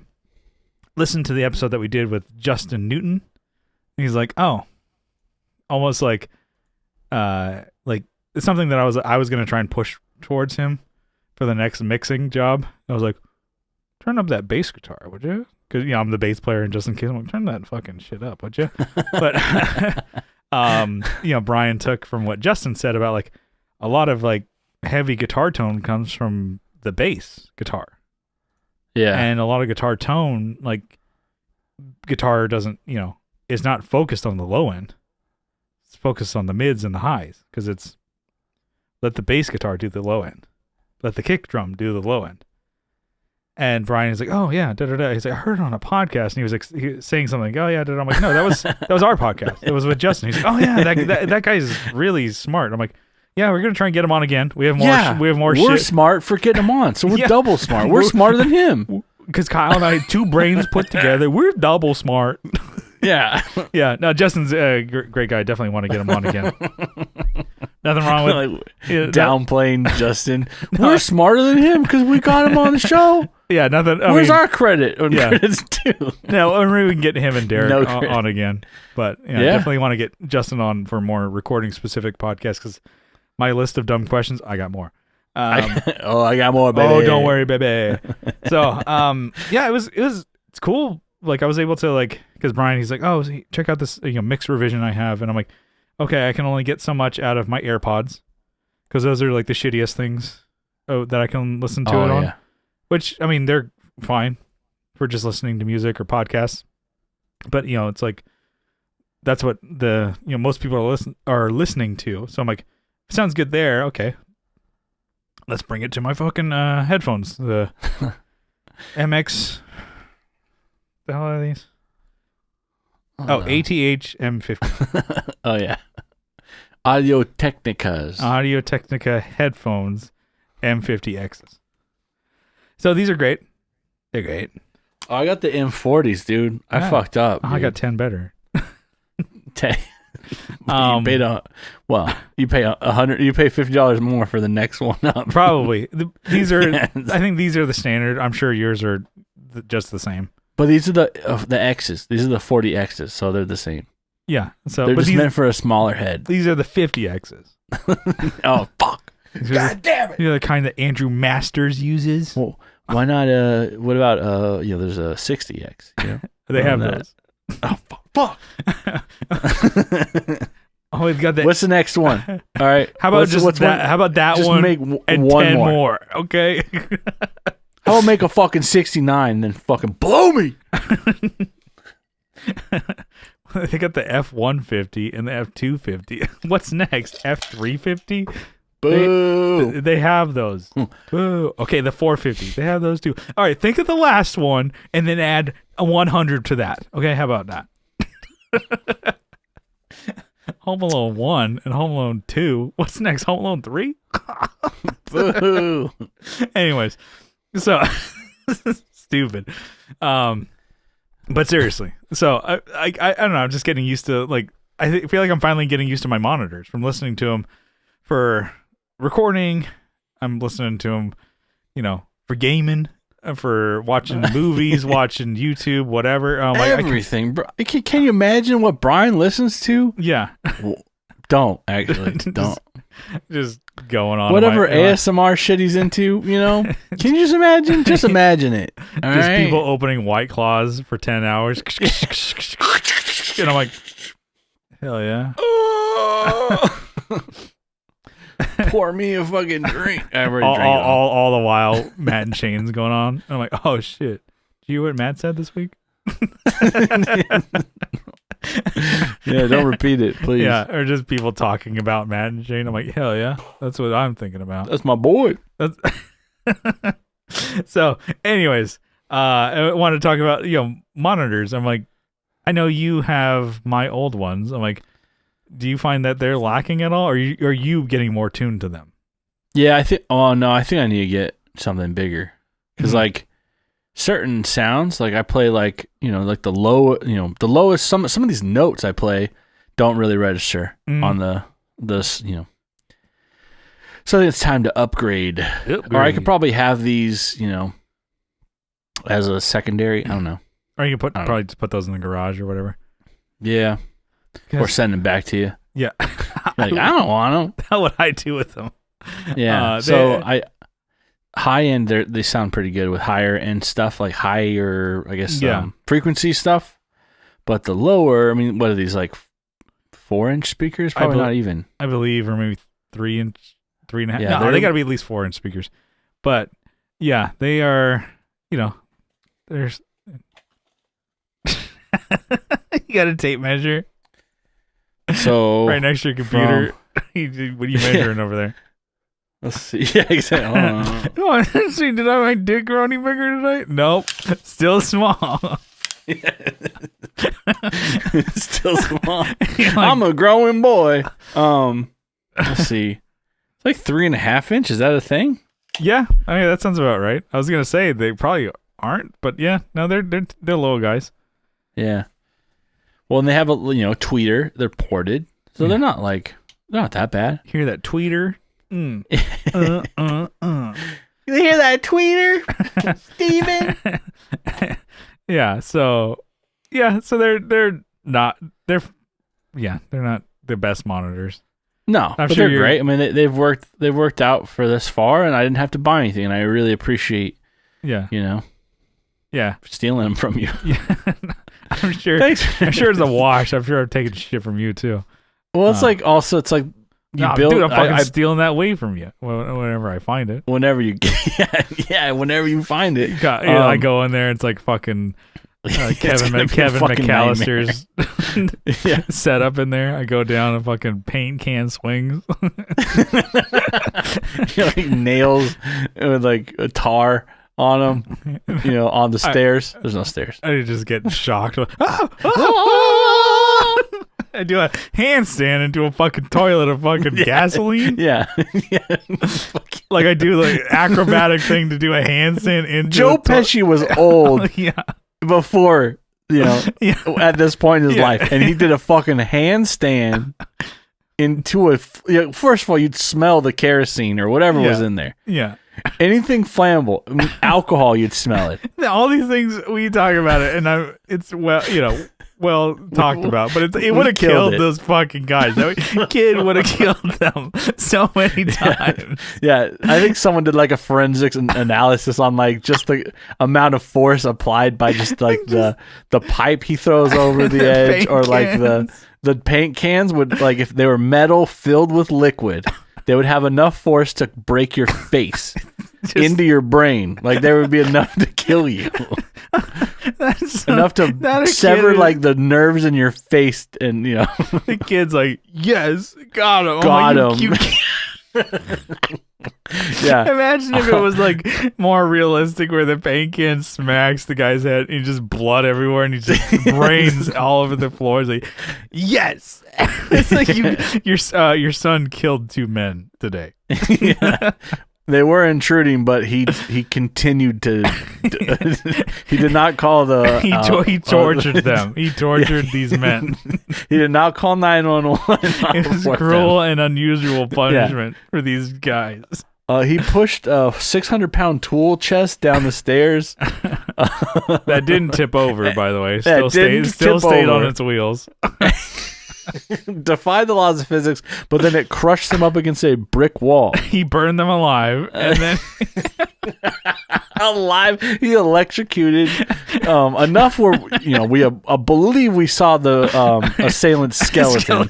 listened to the episode that we did with Justin Newton, and he's like, oh, almost like it's something that I was gonna try and push towards him for the next mixing job. I was like, turn up that bass guitar, would you? Because I'm the bass player, and just in case, I'm like, turn that fucking shit up, would you? But Brian took from what Justin said about like a lot of like heavy guitar tone comes from the bass guitar. Yeah. And a lot of guitar tone, like guitar doesn't, is not focused on the low end. It's focused on the mids and the highs, because it's let the bass guitar do the low end. Let the kick drum do the low end. And Brian is like, oh yeah, da da da. He's like, I heard it on a podcast, and he was saying something. Like, oh yeah, da da. I'm like, no, that was our podcast. It was with Justin. He's like, oh yeah, that guy's really smart. I'm like, yeah, we're gonna try and get him on again. We have more. Yeah, we have more. We're shit. Smart for getting him on, so we're double smart. We're smarter than him. Because Kyle and I, 2 brains put together, we're double smart. Yeah, yeah. No, Justin's a great guy. Definitely want to get him on again. Nothing wrong with downplaying Justin. No. We're smarter than him because we got him on the show. Yeah, nothing. Where's our credit? Credit's due. No, maybe we can get him and Derek on again. But definitely want to get Justin on for more recording specific podcasts, because my list of dumb questions, I got more. I got more, baby. Oh, don't worry, baby. So, it's cool. Like I was able to because Brian, he's like, oh, check out this mixed revision I have, and I'm like, okay, I can only get so much out of my AirPods, because those are like the shittiest things that I can listen to it on. Yeah. Which, I mean, they're fine for just listening to music or podcasts. But, it's like that's what most people are listening to. So I'm like, sounds good there. Okay, let's bring it to my fucking headphones. The MX. The hell are these? ATH M50. Oh yeah, Audio Technicas headphones M50Xs. So these are great. They're great. Oh, I got the M40s, dude. I fucked up. I got 10 better. You paid you pay $100. You pay $50 more for the next one up. Probably. These are. Yes. I think these are the standard. I'm sure yours are just the same. But these are the X's. These are the 40X's, so they're the same. Yeah. So they're just meant for a smaller head. These are the 50X's. Oh fuck! God damn it! You know the kind that Andrew Masters uses. Well, why not? What about there's a 60X. You know? They have those. Oh fuck! Oh, we've got that. What's the next one? All right. How about How about that just one? Make and one 10 more. Okay. How about make a fucking 69 and then fucking blow me? They got the F-150 and the F-250. What's next? F-350? Boo. They have those. Boo. Okay, the 450. They have those too. All right, think of the last one and then add a 100 to that. Okay, how about that? Home Alone 1 and Home Alone 2. What's next? Home Alone 3? Boo. Anyways, so stupid. But seriously, so I don't know. I'm just getting used to I feel like I'm finally getting used to my monitors from listening to them for recording. I'm listening to them, for gaming, for watching movies, watching YouTube, whatever. Everything, bro. Can you imagine what Brian listens to? Yeah. Don't actually. Don't. Just going on. Whatever ASMR shit he's into, Can you just imagine? Just imagine it. All just right? People opening White Claws for 10 hours. And I'm like, hell yeah. Pour me a fucking drink. All the while, Matt and Shane's going on. I'm like, oh shit. Did you hear what Matt said this week? Yeah, don't repeat it, please. Yeah, or just people talking about Matt and Shane. I'm like, hell yeah, that's what I'm thinking about. That's my boy. So, anyways, I want to talk about monitors. I'm like, I know you have my old ones. I'm like, do you find that they're lacking at all, or are you getting more tuned to them? Yeah, I think. Oh no, I think I need to get something bigger because certain sounds, I play the low, the lowest. Some of these notes I play don't really register on the. So I think it's time to upgrade. Or I could probably have these, as a secondary. I don't know. Or you could probably just put those in the garage or whatever. Yeah. Or send them back to you. Yeah. I don't want them. That's what I do with them. Yeah. High end, they sound pretty good with higher end stuff, like higher, I guess, frequency stuff. But the lower, what are these, 4-inch speakers? Probably not even. I believe, or maybe 3-inch, 3.5. Yeah, no, they got to be at least 4-inch speakers. But yeah, they are. There's. You got a tape measure. So right next to your computer. What are you measuring over there? Let's see. Yeah, exactly. Oh, see, did I make dick grow any bigger tonight? Nope. Still small. Still small. I'm a growing boy. Let's see. It's 3.5 inch. Is that a thing? Yeah. That sounds about right. I was gonna say they probably aren't, but yeah, no, they're little guys. Yeah. Well, and they have a tweeter. They're ported, so they're not that bad. Hear that tweeter? You hear that tweeter, Steven? Yeah. So they're not the best monitors. No, but they're great. They've worked out for this far, and I didn't have to buy anything, and I really appreciate. Yeah. Yeah. Stealing them from you. Yeah. I'm sure. Thanks. I'm sure it's a wash. I'm sure I've taken shit from you too. Well, it's you build. Dude, I'm fucking stealing that way from you whenever I find it. Whenever you, whenever you find it. I go in there. It's fucking Kevin gonna be a fucking McAllister's Yeah. setup in there. I go down and fucking paint can swings. Like nails with like a tar on them, on the stairs. There's no stairs. I just get shocked. I do a handstand into a fucking toilet of fucking gasoline. Yeah. Like I do like acrobatic thing to do a handstand into Joe Pesci was old yeah. before, Yeah. at this point in his life, and he did a fucking handstand into first of all, you'd smell the kerosene or whatever was in there. Yeah. Anything flammable, alcohol, you'd smell it. All these things we talk about it, and it's well talked about, but it would have killed those fucking guys. That kid would have killed them so many times. Yeah, I think someone did like a forensics analysis on like just the amount of force applied by just like the pipe he throws over the edge, or like the paint cans would, like if they were metal filled with liquid, they would have enough force to break your face into your brain. Like there would be enough to kill you. Enough to sever like the nerves in your face, and the kid's like, yes, got him. Got him. Yeah. Imagine if it was like more realistic, where the paint can smacks the guy's head and just blood everywhere, and he just brains all over the floor. It's like, yes. It's like your son killed 2 men today. Yeah. They were intruding, but he continued to. He did not call the. He tortured them. He tortured these men. He did not call 911. It was cruel and unusual punishment for these guys. He pushed a 600-pound tool chest down the stairs. That didn't tip over, by the way. Still stayed on its wheels. Defied the laws of physics, but then it crushed them up against a brick wall. He burned them alive, and then alive, he electrocuted enough where we believe we saw the assailant's skeleton.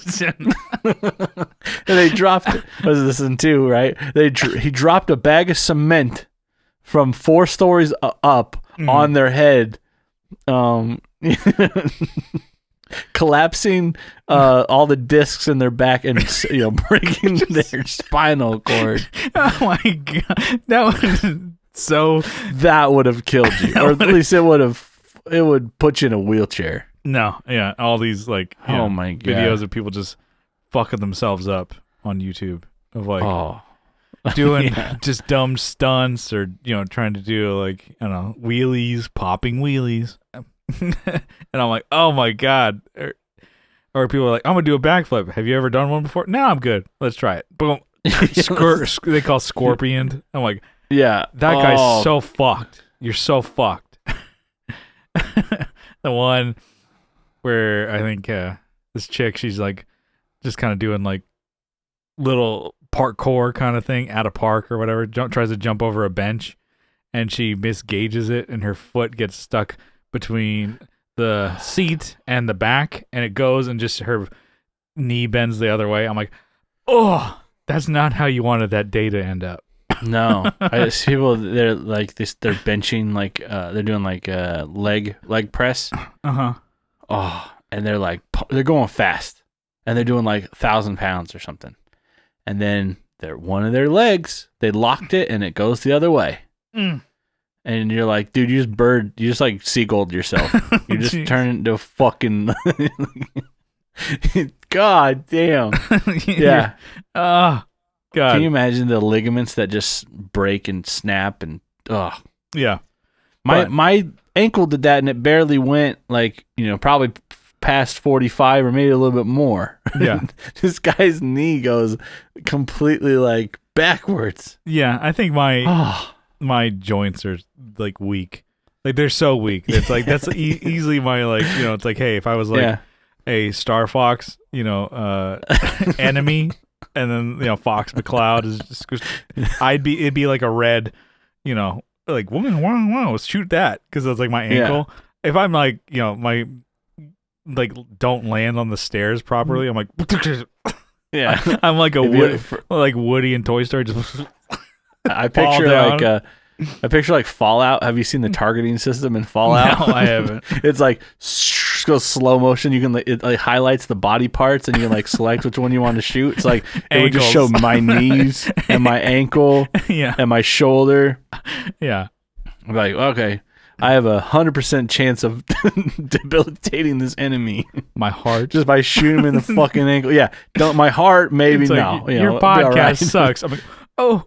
And they dropped. Was this in 2? Right? He dropped a bag of cement from 4 stories up on their head. Collapsing all the discs in their back and breaking their spinal cord. Oh my god, that would have killed you, or at least it would put you in a wheelchair. No, yeah, all these like my god, videos of people just fucking themselves up on YouTube of like doing just dumb stunts, or trying to do like, I don't know, wheelies, popping wheelies. And I'm like, oh my god. Or people are like, I'm gonna do a backflip. Have you ever done one before? No, I'm good. Let's try it. Boom. They call scorpion. I'm like, yeah, that guy's so fucked. You're so fucked. The one where I think this chick, she's like just kind of doing like little parkour kind of thing at a park or whatever, tries to jump over a bench, and she misgauges it, and her foot gets stuck between the seat and the back, and it goes, and just her knee bends the other way. I'm like, oh, that's not how you wanted that day to end up. No, I see people, they're like this. They're benching like they're doing like leg press. Oh, and they're going fast, and they're doing like 1,000 pounds or something, and then one of their legs, they locked it, and it goes the other way. And you're like, dude, you just like seagulled yourself. You just turned into a fucking. God damn. Yeah. Oh, God. Can you imagine the ligaments that just break and snap and yeah. My ankle did that, and it barely went like, probably past 45 or maybe a little bit more. Yeah. This guy's knee goes completely like backwards. Yeah, I think my joints are like weak. Like they're so weak. It's like that's easily my like, it's like, hey, if I was like a Star Fox, enemy, and then Fox McCloud is just, it'd be like a red, like woman, wow, shoot that, because it's like my ankle. If I'm like, my like don't land on the stairs properly, I'm like, I'm like like Woody in Toy Story, just I picture like I picture like Fallout. Have you seen the targeting system in Fallout? No, I haven't. It's like goes slow motion. You can it like highlights the body parts, and you can like select which one you want to shoot. It's like it would just show my knees and my ankle and my shoulder. Yeah. I'm like, okay, I have 100% chance of debilitating this enemy. My heart, just by shooting him in the fucking ankle. Yeah, don't my heart. Maybe it's no. Like, your podcast sucks. I'm like, oh.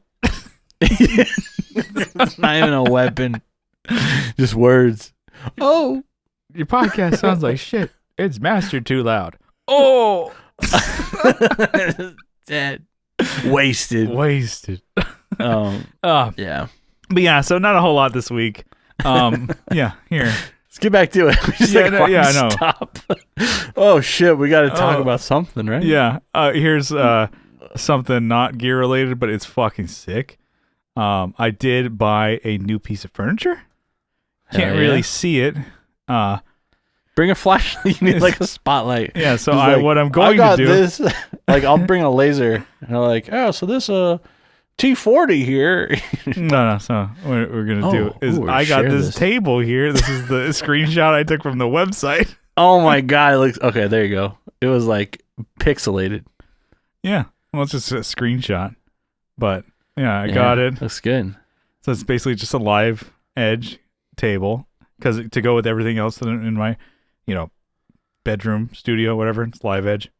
It's not even a weapon. Just words. Oh. Your podcast sounds like shit. It's mastered too loud. Oh. Dead. Wasted. Yeah. But yeah, so not a whole lot this week. Yeah, here. Let's get back to it. I know. Stop. Oh shit, we got to talk about something, right? Yeah. Here's something not gear related, but it's fucking sick. I did buy a new piece of furniture. Can't really see it. Bring a flashlight. You need like a spotlight. Yeah. So like, what I'm going to do this. Like I'll bring a laser, and I'm like, oh, so this T40 here. No. So what we're gonna do is I got this table here. This is the screenshot I took from the website. Oh my god! It looks okay. There you go. It was like pixelated. Yeah. Well, it's just a screenshot, but yeah, I got it. Looks good. So it's basically just a live edge table because to go with everything else in my, bedroom, studio, whatever. It's live edge,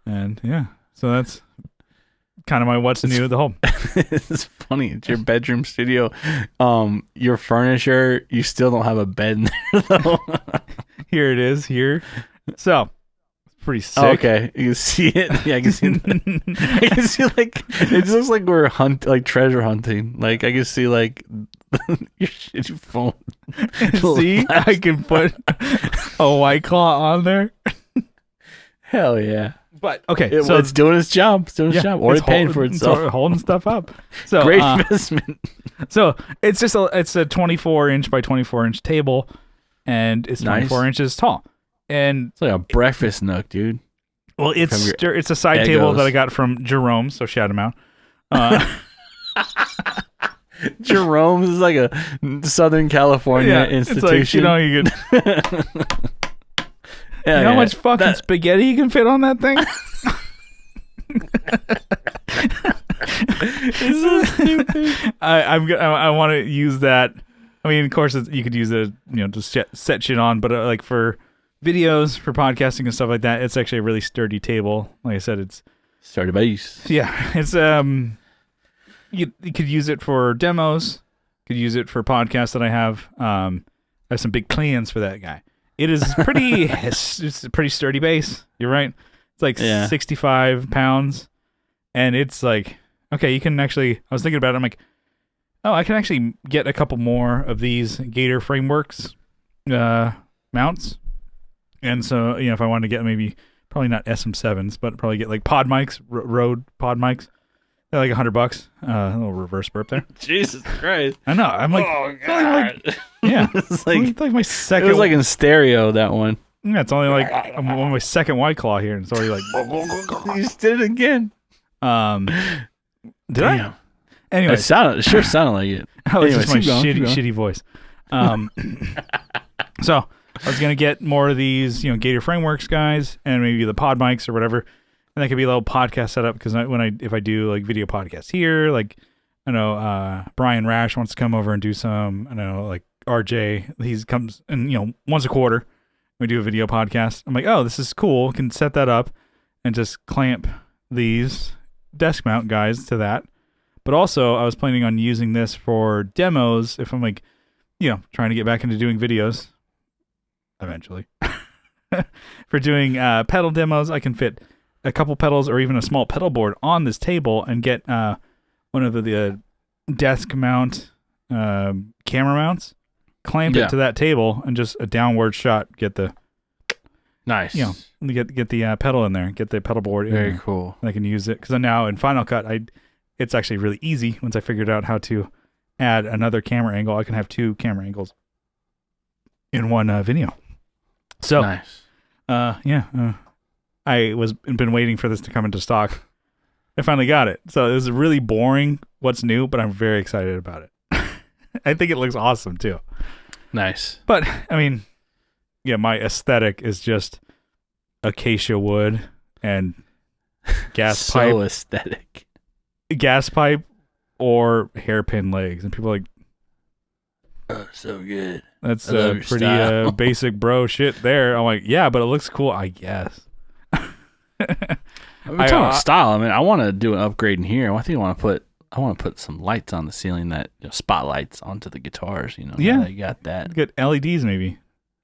and yeah. So that's kind of my what's new at the home. It's funny. It's your bedroom studio. Your furniture. You still don't have a bed in there though. Here it is. Here. So. Pretty sick. Oh, okay, you can see it. Yeah, I can see it. I can see like it just looks like we're treasure hunting. Like I can see like your shitty phone. See, I can put a White Claw on there. Hell yeah! But okay, so it's doing its job. It's doing its job. Or it's paying for itself. It's holding stuff up. So great investment. So it's just it's a 24-inch by 24-inch table, and it's 24 inches tall. And it's like a breakfast nook, dude. Well, it's a side table that I got from Jerome, so shout him out. Jerome is like a Southern California institution. It's like, you could. You know how much fucking spaghetti you can fit on that thing? It's so stupid. I want to use that. I mean, of course, you could use it, to set shit on, but like for videos, for podcasting and stuff like that, it's actually a really sturdy table. Like I said, it's sturdy base. Yeah, it's you could use it for demos. Could use it for podcasts that I have. I have some big plans for that guy. It is pretty. It's a pretty sturdy base. You're right. It's like 65 pounds, and it's like okay. You can actually. I was thinking about it. I'm like, oh, I can actually get a couple more of these Gator frameworks mounts. And so, if I wanted to get maybe, probably not SM7s, but probably get like pod mics, Rode pod mics. They're like $100. A little reverse burp there. Jesus Christ. I know. I'm like, oh, God. It's like my second. It was like in stereo, that one. Yeah, it's only like I'm on my second White Claw here, and it's already like. You just did it again. Did I? Anyway. It sure sounded like it. Oh, it's just my shitty voice. So. I was going to get more of these, Gator Frameworks guys and maybe the pod mics or whatever. And that could be a little podcast setup because if I do like video podcasts here, like, I know, Brian Rash wants to come over and do some, I know, like RJ, he comes and, once a quarter we do a video podcast. I'm like, oh, this is cool. Can set that up and just clamp these desk mount guys to that. But also I was planning on using this for demos if I'm like, trying to get back into doing videos. Eventually. For doing pedal demos, I can fit a couple pedals or even a small pedal board on this table and get one of the desk mount camera mounts, clamp it to that table, and just a downward shot, get the nice. Get the pedal in there, get the pedal board in there. Very cool. And I can use it because now in Final Cut, it's actually really easy once I figured out how to add another camera angle. I can have two camera angles in one video. So, nice. I been waiting for this to come into stock. I finally got it. So it was really boring. What's new? But I'm very excited about it. I think it looks awesome too. Nice. But I mean, yeah, my aesthetic is just acacia wood and gas pipe. So aesthetic. Gas pipe or hairpin legs, and people are like, oh, so good. that's pretty basic bro shit there. I'm like, yeah, but it looks cool, I guess. We're talking about style. I mean, I want to do an upgrade in here. I think I want to put some lights on the ceiling that spotlights onto the guitars. Yeah, you got that. Get LEDs maybe.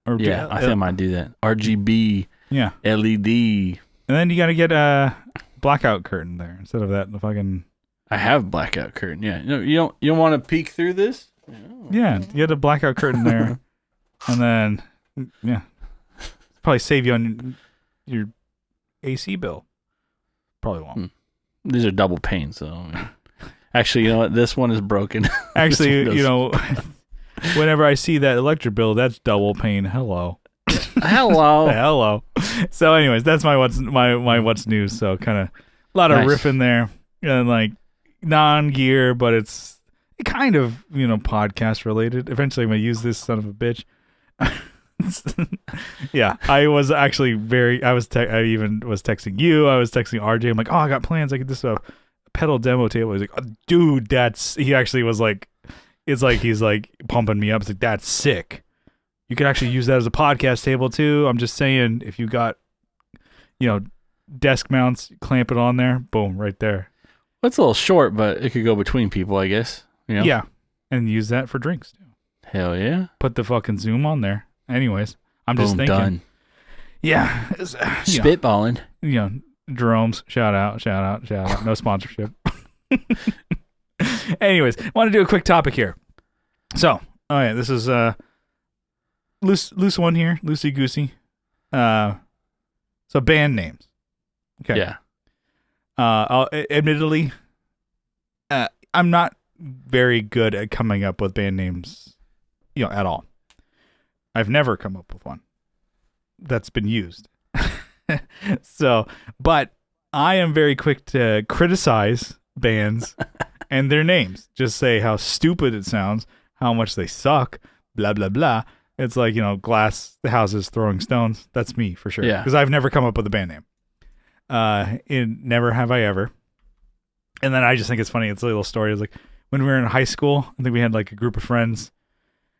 Or yeah, I think I might do that. RGB. Yeah. LED. And then you got to get a blackout curtain there instead of that fucking. I have blackout curtain. Yeah. You don't want to peek through this. Yeah, you get a blackout curtain there, and then probably save you on your AC bill. Probably won't. These are double panes, though. Actually, you know what? This one is broken. Actually, whenever I see that electric bill, that's double pane. Hello. Hello. So, anyways, that's my what's new. So, kind of a lot of riffing there, and like non-gear, but it's kind of podcast related. Eventually, I'm gonna use this son of a bitch. Yeah, I was actually I even was texting you. I was texting RJ. I'm like, oh, I got plans. I get this pedal demo table. He's like, oh, dude, he actually was like, it's like he's like pumping me up. It's like, that's sick. You could actually use that as a podcast table too. I'm just saying, if you got, desk mounts, clamp it on there, boom, right there. Well, it's a little short, but it could go between people, I guess. Yeah, and use that for drinks too. Hell yeah. Put the fucking Zoom on there. Anyways, I'm just thinking. Done. Yeah. Spitballing. Jerome's, shout out. No sponsorship. Anyways, I want to do a quick topic here. So, this is loose one here, loosey goosey. So band names. Okay. Yeah. Admittedly, I'm not very good at coming up with band names, at all. I've never come up with one that's been used. So, but I am very quick to criticize bands and their names. Just say how stupid it sounds, how much they suck, blah, blah, blah. It's like, glass houses throwing stones. That's me for sure. Yeah. Because I've never come up with a band name. Never have I ever. And then I just think it's funny. It's a little story. It's like when we were in high school, I think we had like a group of friends.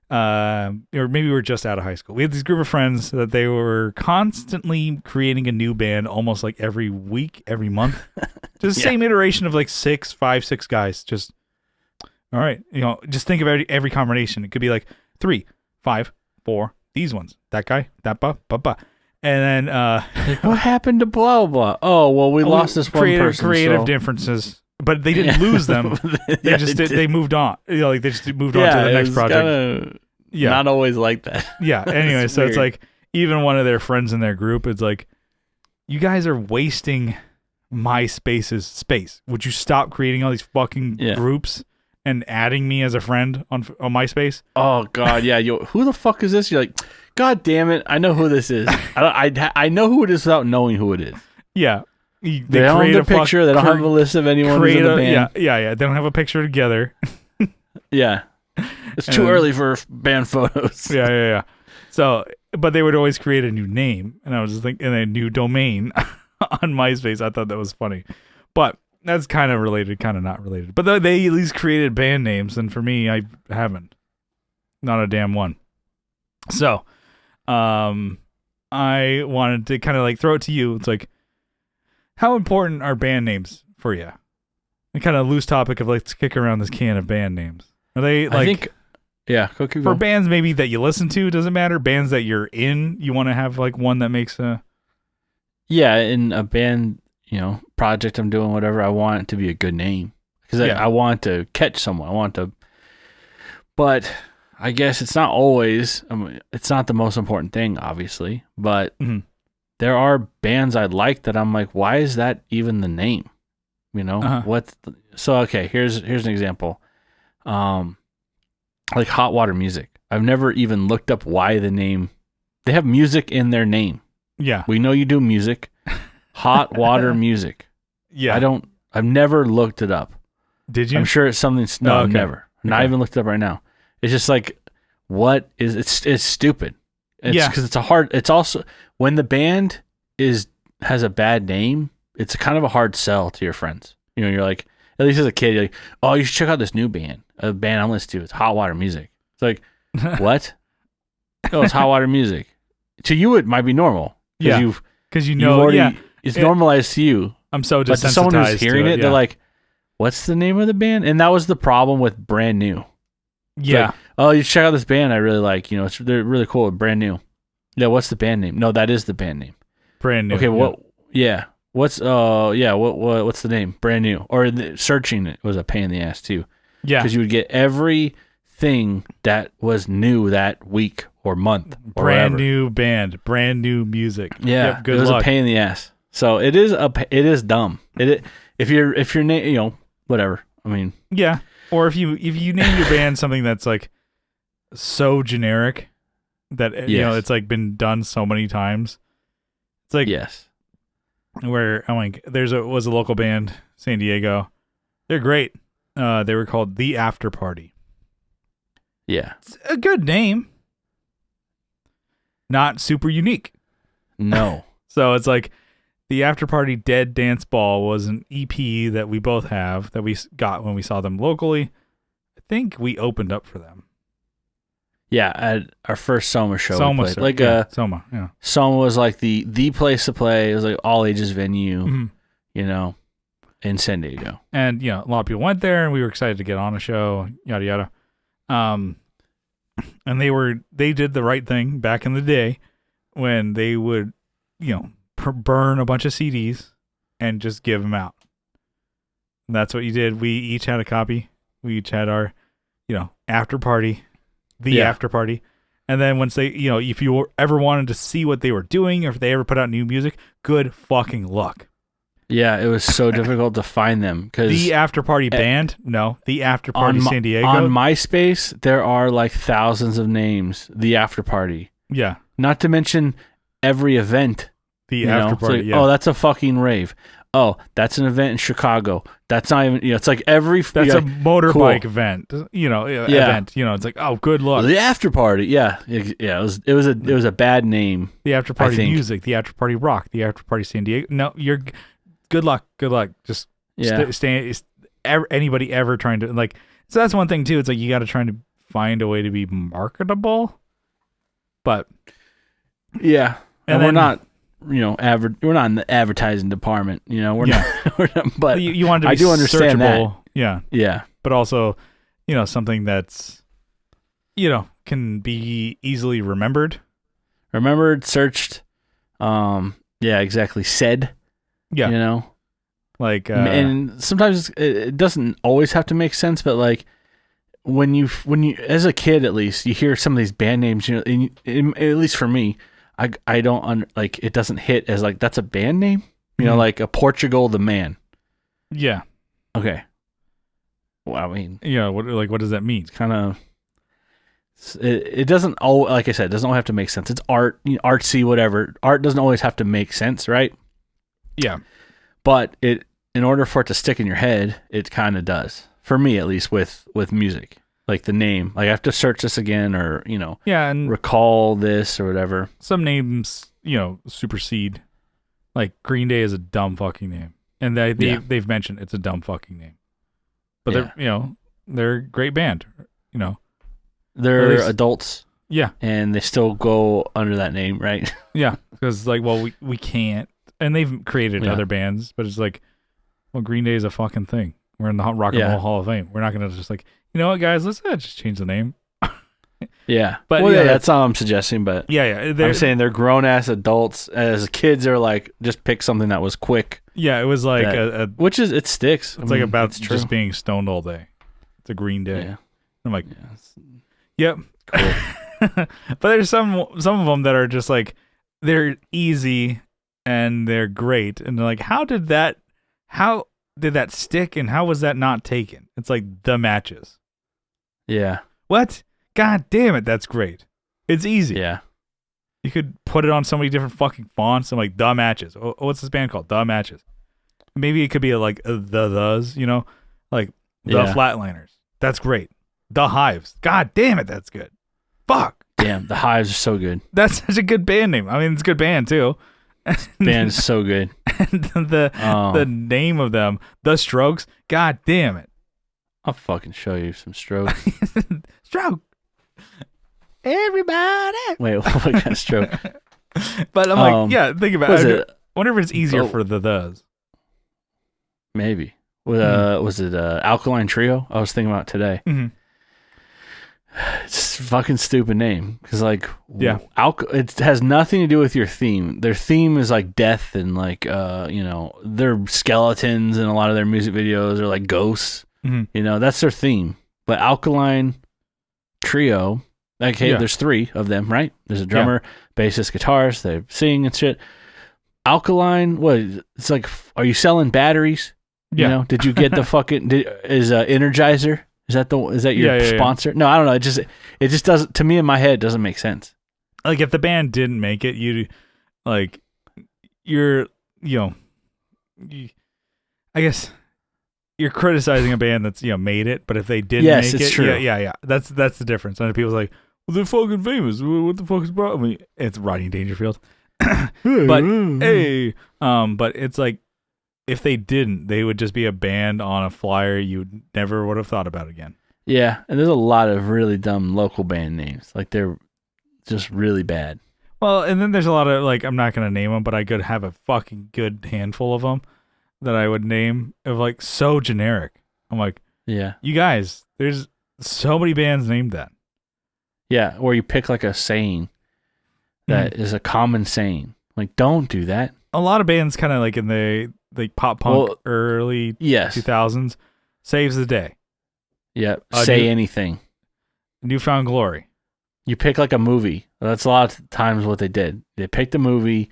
Or maybe we were just out of high school. We had this group of friends that they were constantly creating a new band almost like every week, every month. Just the same iteration of like 6 guys. Just, all right. Just think of every combination. It could be like 3, 5, 4, these ones. That guy, that ba. And then, what happened to blah, blah? Oh, well, we lost this one person. Creative differences. But they didn't lose them. They moved on. They just moved on to the next project. Not always like that. Yeah. Anyway, so weird. It's like even one of their friends in their group, it's like, you guys are wasting MySpace's space. Would you stop creating all these fucking groups and adding me as a friend on MySpace? Oh God, yeah. Who the fuck is this? You're like, God damn it! I know who this is. I know who it is without knowing who it is. Yeah. They don't have their picture. They don't have a list of anyone who's in the band. Yeah. They don't have a picture together. Yeah. It's too early for band photos. Yeah. So, but they would always create a new name, and I was just thinking, a new domain on MySpace. I thought that was funny, but that's kind of related, kind of not related. But they at least created band names, and for me, I haven't. Not a damn one. So, I wanted to kind of like throw it to you. It's like, how important are band names for you? And kind of loose topic of let's kick around this can of band names. Are they like? I think, for bands maybe that you listen to, doesn't matter. Bands that you're in, you want to have like one that makes a. Yeah, in a band, project I'm doing, whatever, I want it to be a good name because I want to catch someone. But I guess it's not always. It's not the most important thing, obviously, but. Mm-hmm. There are bands I like that I'm like, why is that even the name? So okay, here's an example. Like Hot Water Music. I've never even looked up why the name. They have music in their name. Yeah. We know you do music. Hot Water Music. Yeah. I've never looked it up. Did you? I'm sure it's something. No, okay. I've never. Not even looked it up right now. It's just like, what is it's stupid. Yeah. Because it's also when the band has a bad name, it's kind of a hard sell to your friends. You're like, at least as a kid, you're like, oh, you should check out this new band. A band I'm listening to. It's Hot Water Music. It's like, what? Oh, it's Hot Water Music. To you, it might be normal. Yeah. Because it's normalized to you. I'm so desensitized. But to someone who's hearing it, yeah. they're like, what's the name of the band? And that was the problem with Brand New. It's Yeah. like, oh, you should check out this band I really like. They're really cool. Brand New. Yeah, what's the band name? No, that is the band name. Brand New. Okay, what? Yeah. What's what's the name? Brand New. Or searching it was a pain in the ass too. Yeah. Because you would get everything that was new that week or month. Or brand whatever. new band, brand new music. Yeah, Yep, good it was luck. a pain in the ass. So it is dumb. If your name, whatever. I mean, Yeah. Or if you name your band something that's like so generic that it's like been done so many times. It's like yes. where I'm like, was a local band, San Diego. They're great. They were called The After Party. Yeah. It's a good name. Not super unique. No. So it's like The After Party Dead Dance Ball was an EP that we both have that we got when we saw them locally. I think we opened up for them. Yeah, at our first Soma show. Soma, we played. Soma, yeah. Soma was like the place to play. It was like all ages venue, in San Diego. And a lot of people went there, and we were excited to get on a show. Yada yada. And they did the right thing back in the day when they would, burn a bunch of CDs and just give them out. And that's what you did. We each had a copy. We each had our, after party. After party. And then once they, if you ever wanted to see what they were doing or if they ever put out new music, good fucking luck. Yeah, it was so difficult to find them because The After Party band, no. The After Party San Diego. On MySpace, there are like thousands of names. The After Party. Yeah. Not to mention every event. The After Party, like, yeah. Oh, that's a fucking rave. Oh, that's an event in Chicago. That's not even, it's like every... That's a motorbike cool. event, event. It's like, oh, good luck. The After Party, yeah. It was a bad name. The After Party music, the After Party rock, the After Party San Diego. No, you're... Good luck. Just anybody ever trying to, like... So that's one thing, too. It's like you got to try to find a way to be marketable. But... Yeah. And we're not... we're not in the advertising department, we're not, but you want to be I do understand searchable, that. Yeah. But also, something that's, can be easily remembered. Searched, exactly. Said, like, and sometimes it doesn't always have to make sense, but like when you, as a kid, at least you hear some of these band names, at least for me, I don't like it doesn't hit as like that's a band name, like a Portugal the Man. Yeah. Okay. Well, I mean, what does that mean? It's kind of it doesn't like I said, it doesn't always have to make sense. It's art, artsy, whatever. Art doesn't always have to make sense, right? Yeah. But in order for it to stick in your head, it kind of does. For me, at least with music. Like the name, like I have to search this again, or and recall this or whatever. Some names, supersede. Like Green Day is a dumb fucking name, and they've mentioned it's a dumb fucking name. But they're a great band. They're least, adults. Yeah, and they still go under that name, right? Yeah, because we can't, and they've created other bands, but it's like, well, Green Day is a fucking thing. We're in the Rock and Roll Hall of Fame. We're not gonna just like. You know what, guys? Let's just change the name. Yeah. But that's all I'm suggesting. But I'm saying they're grown ass adults. As kids, they're like, just pick something that was quick. Yeah, it was like it sticks. It's like about just being stoned all day. It's a Green Day. Yeah. I'm like, yep. Cool. But there's some of them that are just like they're easy and they're great, and they're like, how did that stick, and how was that not taken? It's like The Matches. Yeah. What? God damn it, that's great. It's easy. Yeah. You could put it on so many different fucking fonts. I'm like, The Matches. What's this band called? The Matches. Maybe it could be like the Like The Flatliners. That's great. The Hives. God damn it, that's good. Fuck. Damn, the Hives are so good. That's such a good band name. I mean, it's a good band too. Band's so good. And the name of them, The Strokes. God damn it. I'll fucking show you some Strokes. Stroke. Everybody. Wait, what kind of stroke? But I'm like, yeah, think about it. I wonder if it's easier for those. Maybe. Was it Alkaline Trio? I was thinking about today. Mm-hmm. It's a fucking stupid name because yeah, it has nothing to do with your theme. Their theme is like death and like they're skeletons and a lot of their music videos are like ghosts. Mm-hmm. That's their theme. But Alkaline Trio, there's 3 of them, right? There's a drummer, bassist, guitarist. They sing and shit. Alkaline, what? It's like, are you selling batteries? Yeah. Did you get the fucking? Is Energizer? Is that your sponsor? Yeah. No, I don't know. It just doesn't, to me in my head, it doesn't make sense. Like if the band didn't make it, I guess you're criticizing a band that's made it, but if they didn't make it, true. Yeah. That's the difference. And people's like, well, they're fucking famous. What the fuck is problem? I mean, it's Rodney Dangerfield. But it's like, if they didn't, they would just be a band on a flyer you never would have thought about again. Yeah, and there's a lot of really dumb local band names. Like, they're just really bad. Well, and then there's a lot of, like, I'm not going to name them, but I could have a fucking good handful of them that I would name of, like, so generic. I'm like, yeah, you guys, there's so many bands named that. Yeah, or you pick, like, a saying that is a common saying. Like, don't do that. A lot of bands kind of, like, in the pop punk early 2000s, Saves the Day. Yeah, Say Anything. Newfound Glory. You pick like a movie. That's a lot of times what they did. They picked a movie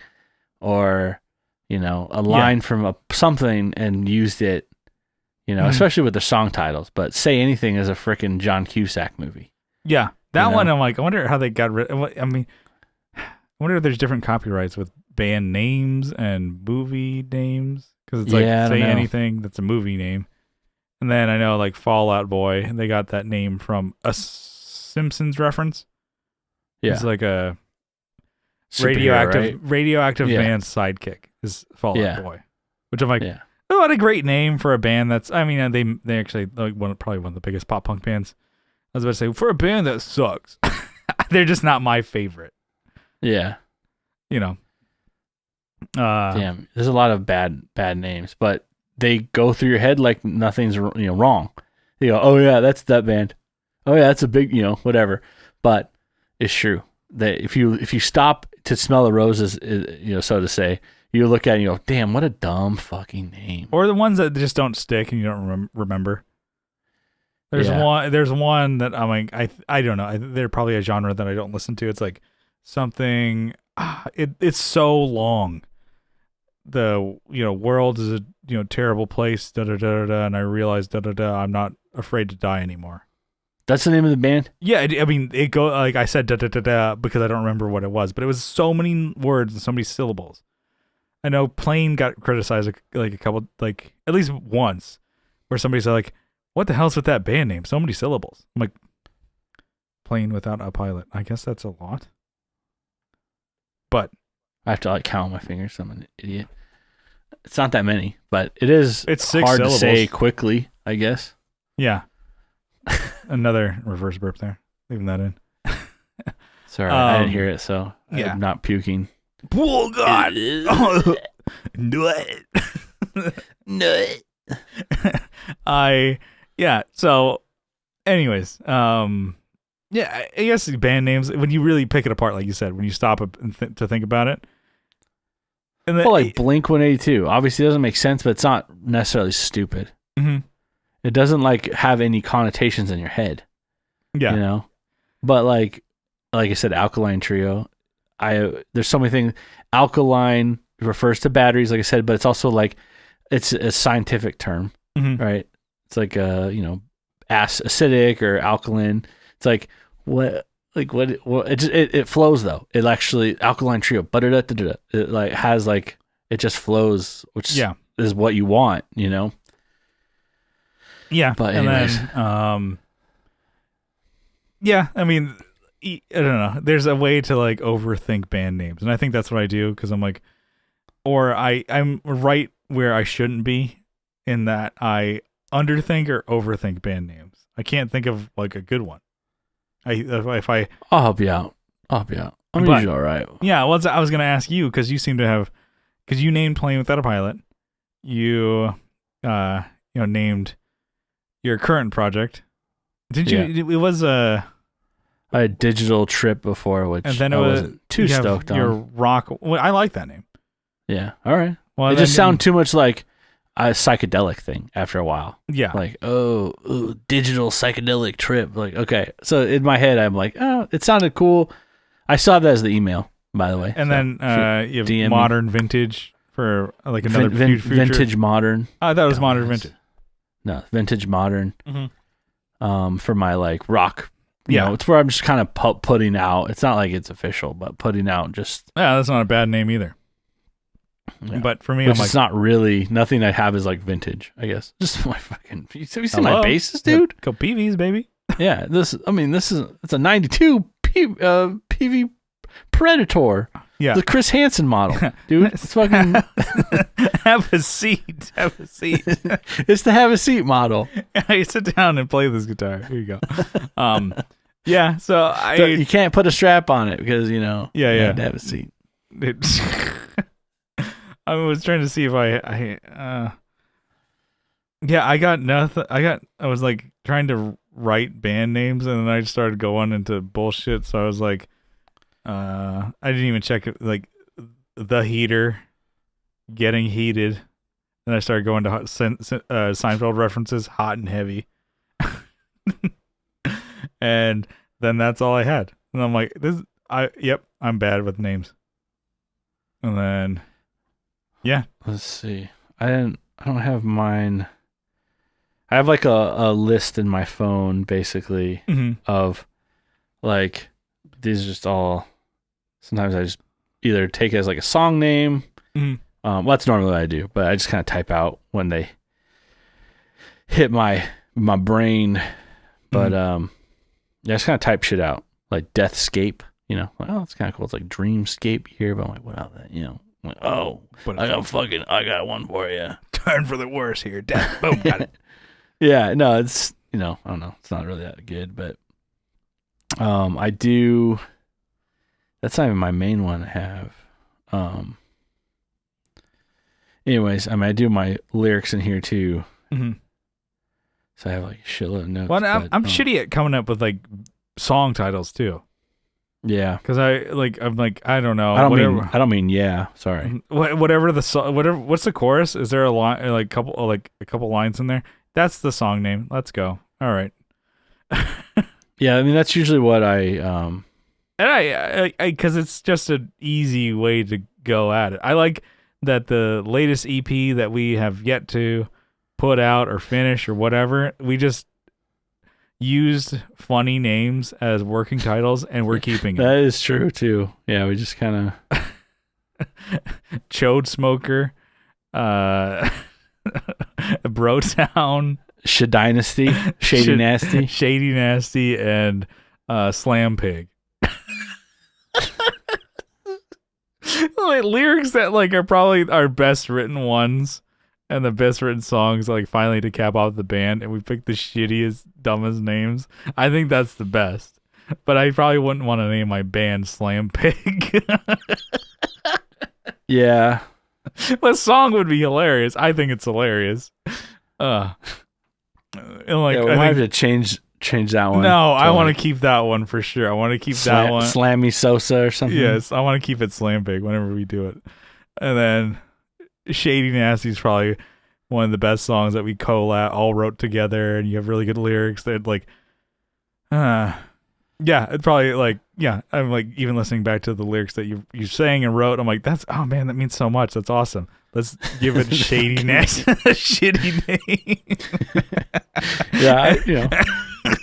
or, a line from something and used it, especially with the song titles. But Say Anything is a freaking John Cusack movie. Yeah, that one I'm like, I wonder how they got rid of. I mean, I wonder if there's different copyrights with band names and movie names. Because it's like Say Anything, that's a movie name. And then I know like Fall Out Boy, they got that name from a Simpsons reference. Yeah. It's like a radioactive man's sidekick is Fall Out Boy. Which I'm like, oh, what a great name for a band that's, I mean, they actually, like probably one of the biggest pop punk bands. I was about to say, for a band that sucks. They're just not my favorite. Yeah. Damn, there's a lot of bad names, but they go through your head like nothing's wrong. You go, oh yeah, that's that band. Oh yeah, that's a big whatever. But it's true that if you stop to smell the roses, so to say, you look at it and you go, damn, what a dumb fucking name. Or the ones that just don't stick and you don't remember. There's one that I'm like, I don't know. They're probably a genre that I don't listen to. It's like something. It's so long. The world is a terrible place, and I realized I'm not afraid to die anymore. That's the name of the band? Yeah, I mean it go like I said because I don't remember what it was, but it was so many words and so many syllables. I know Plane got criticized like a couple, like at least once, where somebody said like, "What the hell's with that band name? So many syllables." I'm like, Plane without a pilot. I guess that's a lot. But I have to like count my fingers. I'm an idiot. It's not that many, but it's 6 hard syllables. To say quickly, I guess. Yeah. Another reverse burp there. Leaving that in. Sorry, I didn't hear it, so I'm not puking. Oh, God. Nut. So, anyways, I guess band names, when you really pick it apart, like you said, when you stop to think about it. And like Blink-182, obviously it doesn't make sense, but it's not necessarily stupid. Mm-hmm. It doesn't like have any connotations in your head. Yeah. But like I said, Alkaline Trio, there's so many things. Alkaline refers to batteries, like I said, but it's also like, it's a scientific term, right? It's like, acidic or alkaline. It's like, what it flows though. It actually, Alkaline Trio, it like has like, it just flows, which is what you want, Yeah. But anyways. And then, Yeah, I mean, I don't know. There's a way to like overthink band names, and I think that's what I do because I'm like, or I'm right where I shouldn't be in that I underthink or overthink band names. I can't think of like a good one. If I I'll help you out. I'm But- usually all right. yeah, well, I was gonna ask you because you seem to have because you named Playing Without a Pilot. You named your current project. Did you? Yeah. It was I had a Digital Trip before, which and then I it was wasn't too you have stoked your on. rock. Well, I like that name. Yeah, all right. Well, It just sounded too much like a psychedelic thing after a while. yeah. Like, oh, digital psychedelic trip. Like, okay. So in my head, I'm like, oh, it sounded cool. I saw that as the email, by the way. And so then you have DM me. modern vintage for like another future. Vintage modern. I thought it was Dumbass. modern vintage. No, vintage modern. Mm-hmm. For my like rock. You Yeah. know, it's where I'm just kind of putting out. It's not like it's official, but putting out just. Yeah, that's not a bad name either. Yeah. But for me, Which I'm like, is not really nothing I have is like vintage, I guess. Just my fucking. Have you seen Hello? my bases, dude? go PVs, baby. Yeah, it's a '92 PV Predator. Yeah. The Chris Hansen model, dude. It's fucking. Have a seat. Have a seat. It's the have a seat model. I sit down and play this guitar. Here you go. Yeah. So You can't put a strap on it because you Yeah, you yeah. have to have a seat. I was trying to see if yeah, I got nothing. I was like trying to write band names and then I just started going into bullshit. So I was like, I didn't even check it. Like The Heater, Getting Heated. Then I started going to Seinfeld references, Hot and Heavy. And then that's all I had. And I'm like, I'm bad with names. And then, yeah. Let's see. I don't have mine. I have like a list in my phone basically Mm-hmm. of like these are just all. Sometimes I just either take it as like a song name. Mm-hmm. Well, that's normally what I do, but I just kind of type out when they hit my brain. But yeah, I just kind of type shit out like Deathscape. You know, like, oh, that's kind of cool. It's like Dreamscape here, but I'm like, what else? You know, I'm like, oh, But I got one for you. turn for the worse here. Death. Boom. Got it. Yeah, no, it's I don't know, it's not really that good, but I do. That's not even my main one I have. Anyways, I do my lyrics in here too, Mm-hmm. so I have like a shitload of notes. Well, but, I'm shitty at coming up with like song titles too. Yeah, Because I'm like, I don't know. I don't mean yeah. Sorry. Whatever the song, what's the chorus? Is there a line, like a couple lines in there? That's the song name. Let's go. All right. Yeah, I mean that's usually what I And I because it's just an easy way to go at it. I like that the latest EP that we have yet to put out or finish or whatever, we just used funny names as working titles and we're keeping it. That is true too. Yeah, we just kind of Chode Smoker, Bro Town, Dynasty, Shady Nasty. Shady Nasty, and Slam Pig. Like lyrics that like are probably our best written ones and the best written songs, like finally to cap off the band, and we picked the shittiest, dumbest names. I think that's the best. But I probably wouldn't want to name my band Slam Pig. Yeah. The song would be hilarious. I think it's hilarious. And like, Yeah, we might have to change that one. no, I want like to keep that one for sure. I want to keep that one. Slammy Sosa or something. Yes, I want to keep it Slam Pig whenever we do it. And then Shady Nasty is probably one of the best songs that we all wrote together, and you have really good lyrics that like, yeah, it's probably like, yeah, I'm like even listening back to the lyrics that you sang and wrote. I'm like, oh man, that means so much. That's awesome. Let's give it Shady Nasty, a shitty name. Yeah,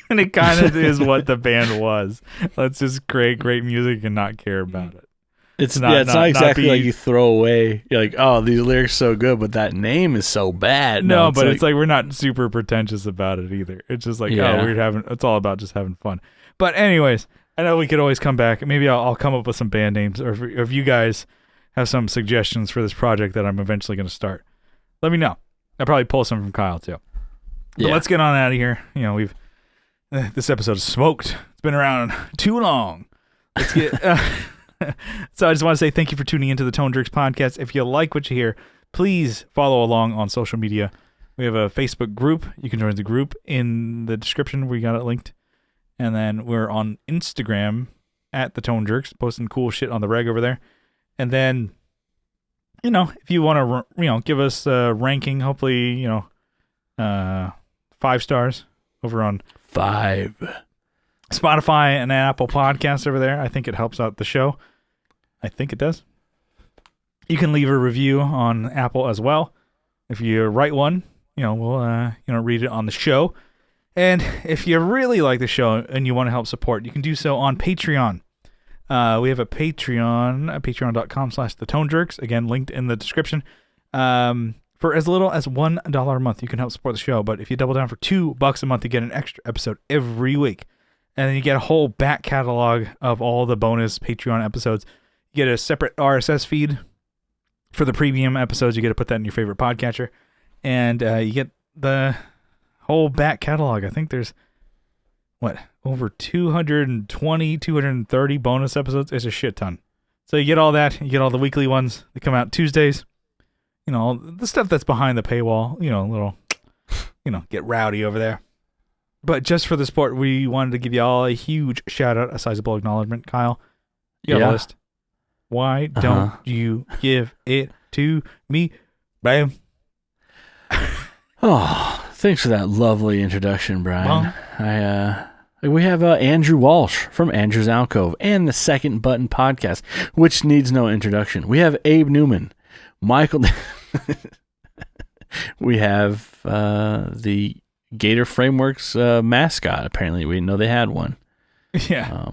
And it kind of is what the band was. Let's just create great music and not care about it. It's not exactly like you throw away. You're like, oh, these lyrics are so good, but that name is so bad. No, but it's like we're not super pretentious about it either. It's just like, it's all about just having fun. But anyways, I know we could always come back. Maybe I'll come up with some band names, or if you guys have some suggestions for this project that I'm eventually going to start, let me know. I'll probably pull some from Kyle too. But let's get on out of here. You know, this episode is smoked. It's been around too long. Let's get. So I just want to say thank you for tuning into the Tone Jerks podcast. If you like what you hear, please follow along on social media. We have a Facebook group. You can join the group in the description. We got it linked. And then we're on Instagram at the Tone Jerks, posting cool shit on the reg over there. And then, if you want to, give us a ranking, hopefully, 5 stars over on 5 Spotify and Apple Podcasts over there. I think it helps out the show. I think it does. You can leave a review on Apple as well. If you write one, we'll read it on the show. And if you really like the show and you want to help support, you can do so on Patreon. We have a Patreon, patreon.com/thetonejerks. Again, linked in the description. For as little as $1 a month, you can help support the show. But if you double down for $2 a month, you get an extra episode every week. And then you get a whole back catalog of all the bonus Patreon episodes. You get a separate RSS feed for the premium episodes. You get to put that in your favorite podcatcher. And you get the whole back catalog. I think there's, over 220, 230 bonus episodes. It's a shit ton. So you get all that. You get all the weekly ones. They come out Tuesdays. The stuff that's behind the paywall, little, get rowdy over there. But just for the support, we wanted to give you all a huge shout out, a sizable acknowledgement. Kyle, you got a list. Why don't you give it to me? Bam. Oh, thanks for that lovely introduction, Brian. We have Andrew Walsh from Andrew's Alcove and the Second Button Podcast, which needs no introduction. We have Abe Newman, Michael. We have the Gator Frameworks mascot. Apparently, we didn't know they had one. Yeah.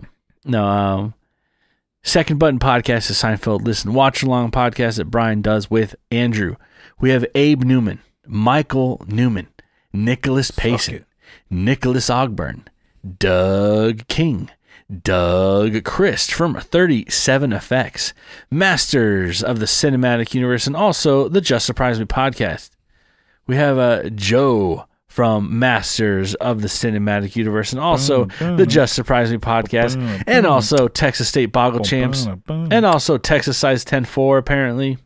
Second Button Podcast is Seinfeld Listen Watch Along podcast that Brian does with Andrew. We have Abe Newman, Michael Newman, Nicholas Payson, Nicholas Ogburn, Doug King, Doug Christ from 37 Effects, Masters of the Cinematic Universe, and also the Just Surprise Me podcast. We have Joe from Masters of the Cinematic Universe, and also the Just Surprise Me podcast, and also Texas State Boggle Champs, and also Texas Size 10-4, apparently.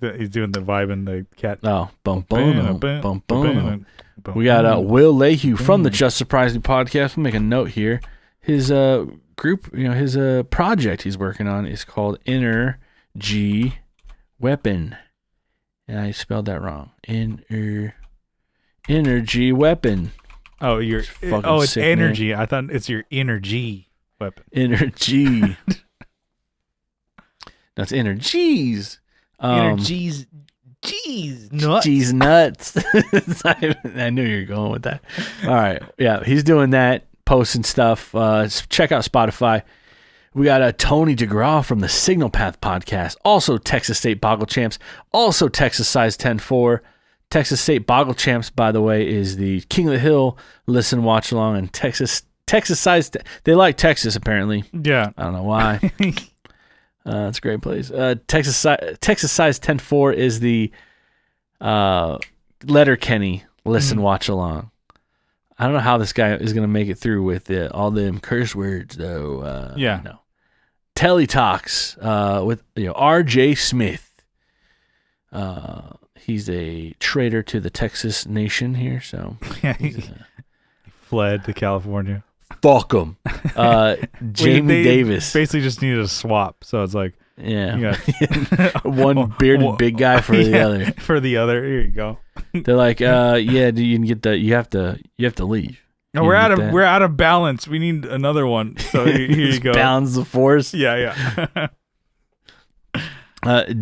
He's doing the vibe in the cat. Oh, boom, boom, boom, boom. We got Will Lehue from the Just Surprise Me podcast. We'll make a note here. His group, his project he's working on is called Energy Weapon. And I spelled that wrong. Energy Weapon. Oh, it's energy. Man. I thought it's your energy weapon. Energy. That's energies. Energies. Cheese nuts. Cheese nuts. I knew you were going with that. All right. Yeah, he's doing that, posting stuff. Check out Spotify. We got Tony DeGraw from the Signal Path podcast. Also Texas State Boggle Champs. Also Texas Size 10-4. Texas State Boggle Champs, by the way, is the King of the Hill Listen Watch Along. And Texas Size, they like Texas apparently. Yeah. I don't know why. That's a great place. Texas Size 10-4 is the Letterkenny Listen Watch Along. I don't know how this guy is going to make it through with all them curse words, though. Yeah. No. Teletalks with R.J. Smith. He's a traitor to the Texas nation here, so he fled to California. Fuck him. Jamie Davis basically just needed a swap, so it's like, yeah, one bearded big guy for the other. For the other, here you go. They're like, yeah, you can get that. You have to leave. No, we're out of balance. We need another one. So here you go. Balance the force. Yeah.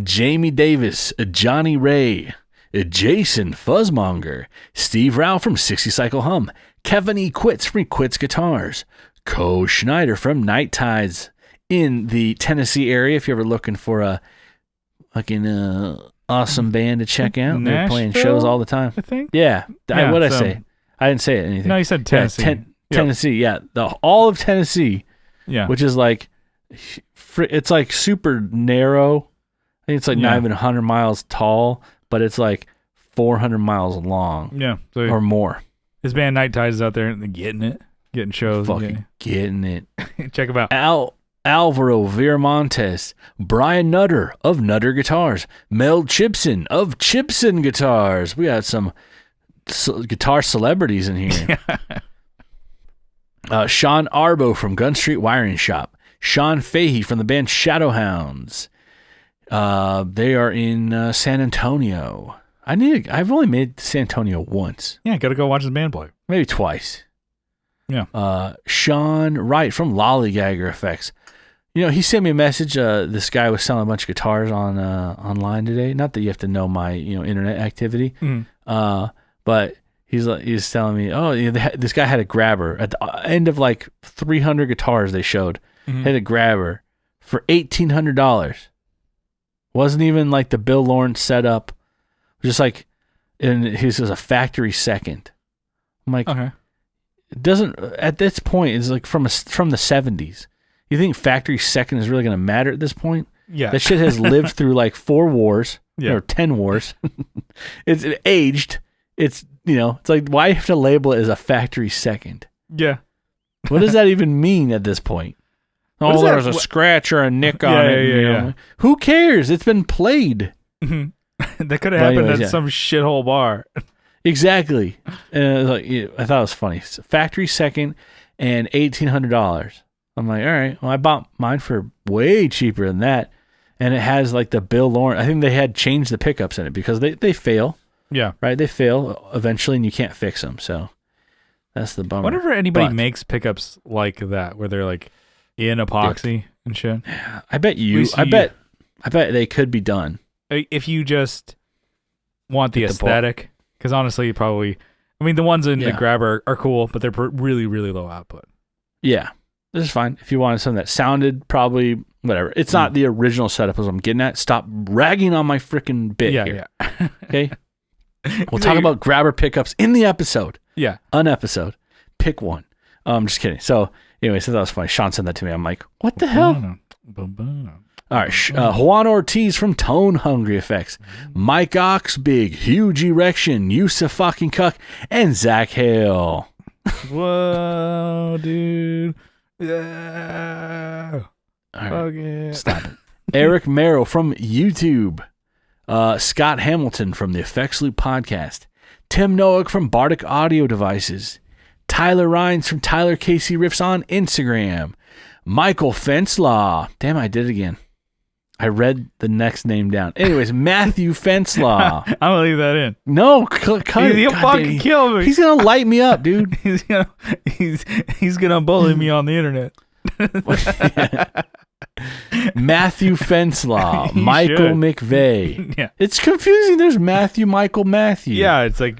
Jamie Davis, Johnny Ray, Jason Fuzzmonger, Steve Rao from 60 Cycle Hum, Kevin E. Quits from Quits Guitars, Co Schneider from Night Tides, in the Tennessee area. If you're ever looking for a fucking awesome band to check out, they're playing shows all the time. I think. Yeah. What did I say? I didn't say anything. No, you said Tennessee. Yeah, Tennessee, yeah. All of Tennessee, which is like, it's like super narrow. I think it's like not even 100 miles tall, but it's like 400 miles long. Yeah. So or more. His band Night Tides is out there and getting it. Getting shows. Fucking getting it. Check him out. Alvaro Viramontes, Brian Nutter of Nutter Guitars, Mel Chipson of Chipson Guitars. We got some guitar celebrities in here. Sean Arbo from Gun Street Wiring Shop. Sean Fahey from the band Shadowhounds. They are in San Antonio. I've only made it to San Antonio once. Yeah, gotta go watch his band play. Maybe twice. Yeah. Sean Wright from Lollygagger Effects. He sent me a message. This guy was selling a bunch of guitars on online today. Not that you have to know my internet activity, but he's telling me, this guy had a grabber at the end of like 300 guitars they showed. Had a grabber for $1,800. Wasn't even like the Bill Lawrence setup. Just like, and he says a factory second. I'm like, okay. It doesn't, at this point, it's like from the 70s. You think factory second is really going to matter at this point? Yeah. That shit has lived through like 4 wars or 10 wars. It's aged. It's, it's like, why do you have to label it as a factory second? Yeah. What does that even mean at this point? There's a scratch or a nick on it. Yeah. Who cares? It's been played. That could have happened at some shithole bar. Exactly. And I thought it was funny. Factory second and $1,800. I'm like, all right. Well, I bought mine for way cheaper than that, and it has like the Bill Lawrence. I think they had changed the pickups in it because they fail. Yeah. Right. They fail eventually, and you can't fix them. So that's the bummer. Whenever anybody makes pickups like that, where they're like in epoxy and shit. I bet I bet they could be done if you just want the aesthetic. Because honestly, probably, the ones in the grabber are cool, but they're really, really low output. Yeah, this is fine. If you wanted something that sounded probably whatever. It's not the original setup as I'm getting at. Stop ragging on my freaking bit here. Yeah. Okay? We'll talk about grabber pickups in the episode. Yeah. An episode. Pick one. Just kidding. So, anyway, so that was funny. Sean sent that to me. I'm like, what the hell? All right, Juan Ortiz from Tone Hungry Effects, Mike Oxbig, Huge Erection, Yusa fucking Cuck, and Zach Hale. Whoa, dude. Yeah. All right, stop it. Eric Merrill from YouTube, Scott Hamilton from the Effects Loop Podcast, Tim Noack from Bardic Audio Devices, Tyler Rhines from Tyler Casey Riffs on Instagram, Michael Fenslaw. Damn, I did it again. I read the next name down. Anyways, Matthew Fenslaw. I'm gonna leave that in. No, cut it. He'll fucking kill me. He's gonna light me up, dude. he's gonna bully me on the internet. Matthew Fenslaw, Michael McVeigh. Yeah, it's confusing. There's Matthew. Yeah, it's like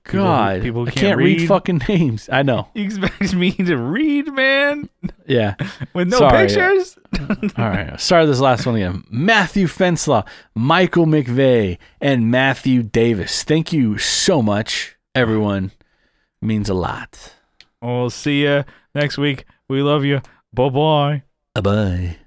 God, people I can't read fucking names. I know. You expect me to read, man? Yeah, with no pictures. All right, I'll start this last one again. Matthew Fenslaw, Michael McVeigh, and Matthew Davis. Thank you so much, everyone. It means a lot. We'll see you next week. We love you. Bye-bye. Bye.